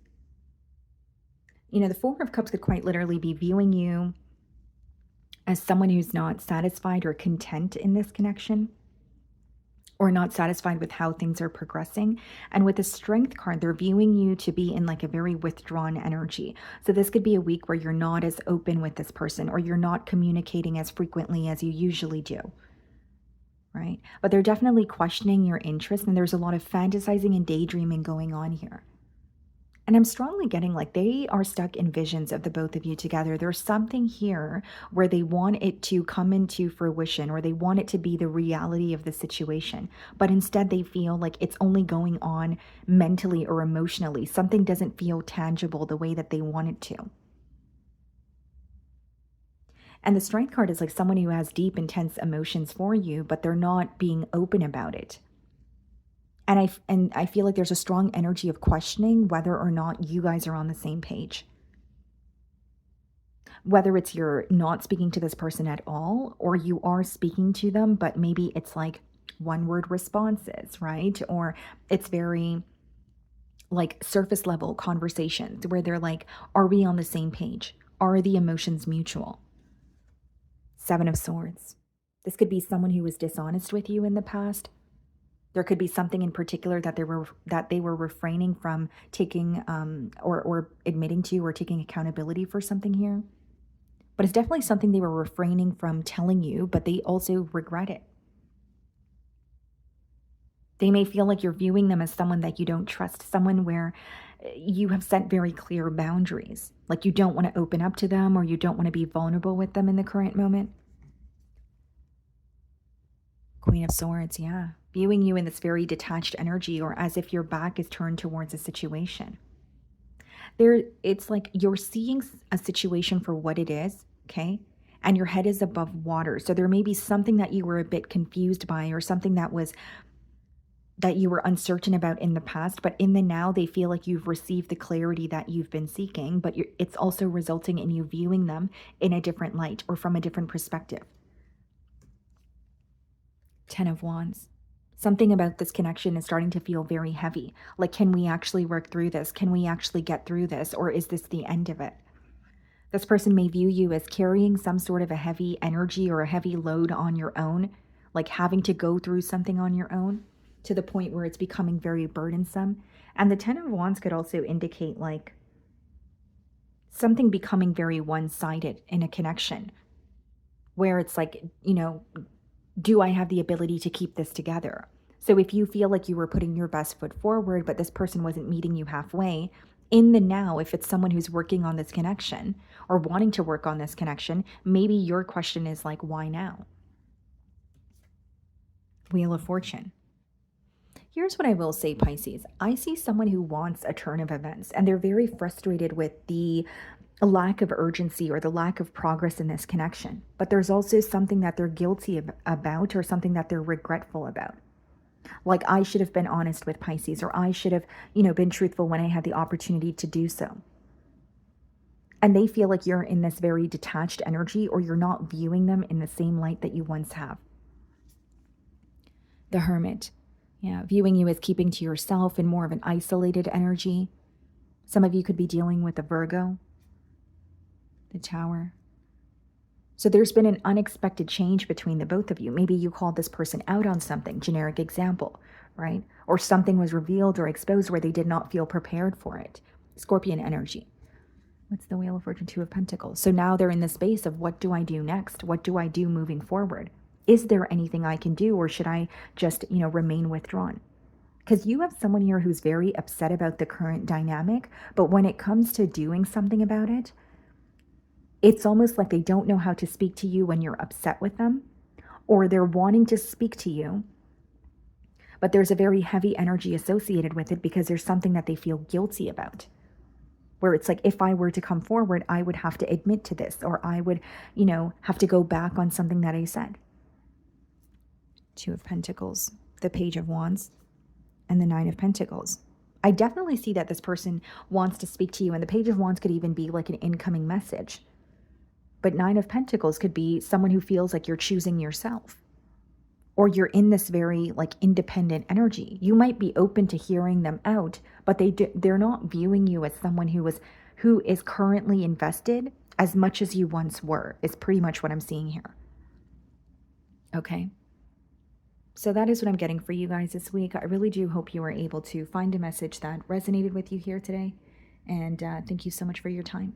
You know, the Four of Cups could quite literally be viewing you as someone who's not satisfied or content in this connection, or not satisfied with how things are progressing. And with the Strength card, they're viewing you to be in like a very withdrawn energy. So this could be a week where you're not as open with this person, or you're not communicating as frequently as you usually do. Right? But they're definitely questioning your interest, and there's a lot of fantasizing and daydreaming going on here. And I'm strongly getting like they are stuck in visions of the both of you together. There's something here where they want it to come into fruition, or they want it to be the reality of the situation. But instead, they feel like it's only going on mentally or emotionally. Something doesn't feel tangible the way that they want it to. And the Strength card is like someone who has deep, intense emotions for you, but they're not being open about it. And I feel like there's a strong energy of questioning whether or not you guys are on the same page. Whether it's you're not speaking to this person at all, or you are speaking to them, but maybe it's like one word responses, right? Or it's very like surface level conversations where they're like, are we on the same page? Are the emotions mutual? Seven of Swords. This could be someone who was dishonest with you in the past. There could be something in particular that they were refraining from taking or admitting to, or taking accountability for something here. But it's definitely something they were refraining from telling you, but they also regret it. They may feel like you're viewing them as someone that you don't trust, someone where you have set very clear boundaries. Like you don't want to open up to them, or you don't want to be vulnerable with them in the current moment. Queen of Swords, yeah. Viewing you in this very detached energy, or as if your back is turned towards a situation. It's like you're seeing a situation for what it is, okay? And your head is above water. So there may be something that you were a bit confused by, or something that you were uncertain about in the past, but in the now they feel like you've received the clarity that you've been seeking, but it's also resulting in you viewing them in a different light, or from a different perspective. Ten of Wands. Something about this connection is starting to feel very heavy. Like, can we actually work through this? Can we actually get through this? Or is this the end of it? This person may view you as carrying some sort of a heavy energy, or a heavy load on your own, like having to go through something on your own to the point where it's becoming very burdensome. And the Ten of Wands could also indicate like something becoming very one-sided in a connection, where it's like, do I have the ability to keep this together? So if you feel like you were putting your best foot forward, but this person wasn't meeting you halfway, in the now, if it's someone who's working on this connection, or wanting to work on this connection, maybe your question is like, why now? Wheel of Fortune. Here's what I will say, Pisces. I see someone who wants a turn of events, and they're very frustrated with the lack of urgency, or the lack of progress in this connection. But there's also something that they're guilty about, or something that they're regretful about. Like, I should have been honest with Pisces, or I should have, been truthful when I had the opportunity to do so. And they feel like you're in this very detached energy, or you're not viewing them in the same light that you once have. The Hermit. Yeah, viewing you as keeping to yourself in more of an isolated energy. Some of you could be dealing with a Virgo. The Tower. So there's been an unexpected change between the both of you. Maybe you called this person out on something, generic example, right? Or something was revealed or exposed where they did not feel prepared for it. Scorpion energy. What's the Wheel of Fortune? Two of Pentacles. So now they're in the space of, what do I do next? What do I do moving forward? Is there anything I can do, or should I just, remain withdrawn? Because you have someone here who's very upset about the current dynamic, but when it comes to doing something about it, it's almost like they don't know how to speak to you when you're upset with them, or they're wanting to speak to you, but there's a very heavy energy associated with it because there's something that they feel guilty about. Where it's like, if I were to come forward, I would have to admit to this, or I would, have to go back on something that I said. Two of Pentacles, the Page of Wands, and the Nine of Pentacles. I definitely see that this person wants to speak to you, and the Page of Wands could even be like an incoming message. But Nine of Pentacles could be someone who feels like you're choosing yourself, or you're in this very independent energy. You might be open to hearing them out, but they're not viewing you as someone who is currently invested as much as you once were, is pretty much what I'm seeing here. Okay. So that is what I'm getting for you guys this week. I really do hope you were able to find a message that resonated with you here today. And thank you so much for your time.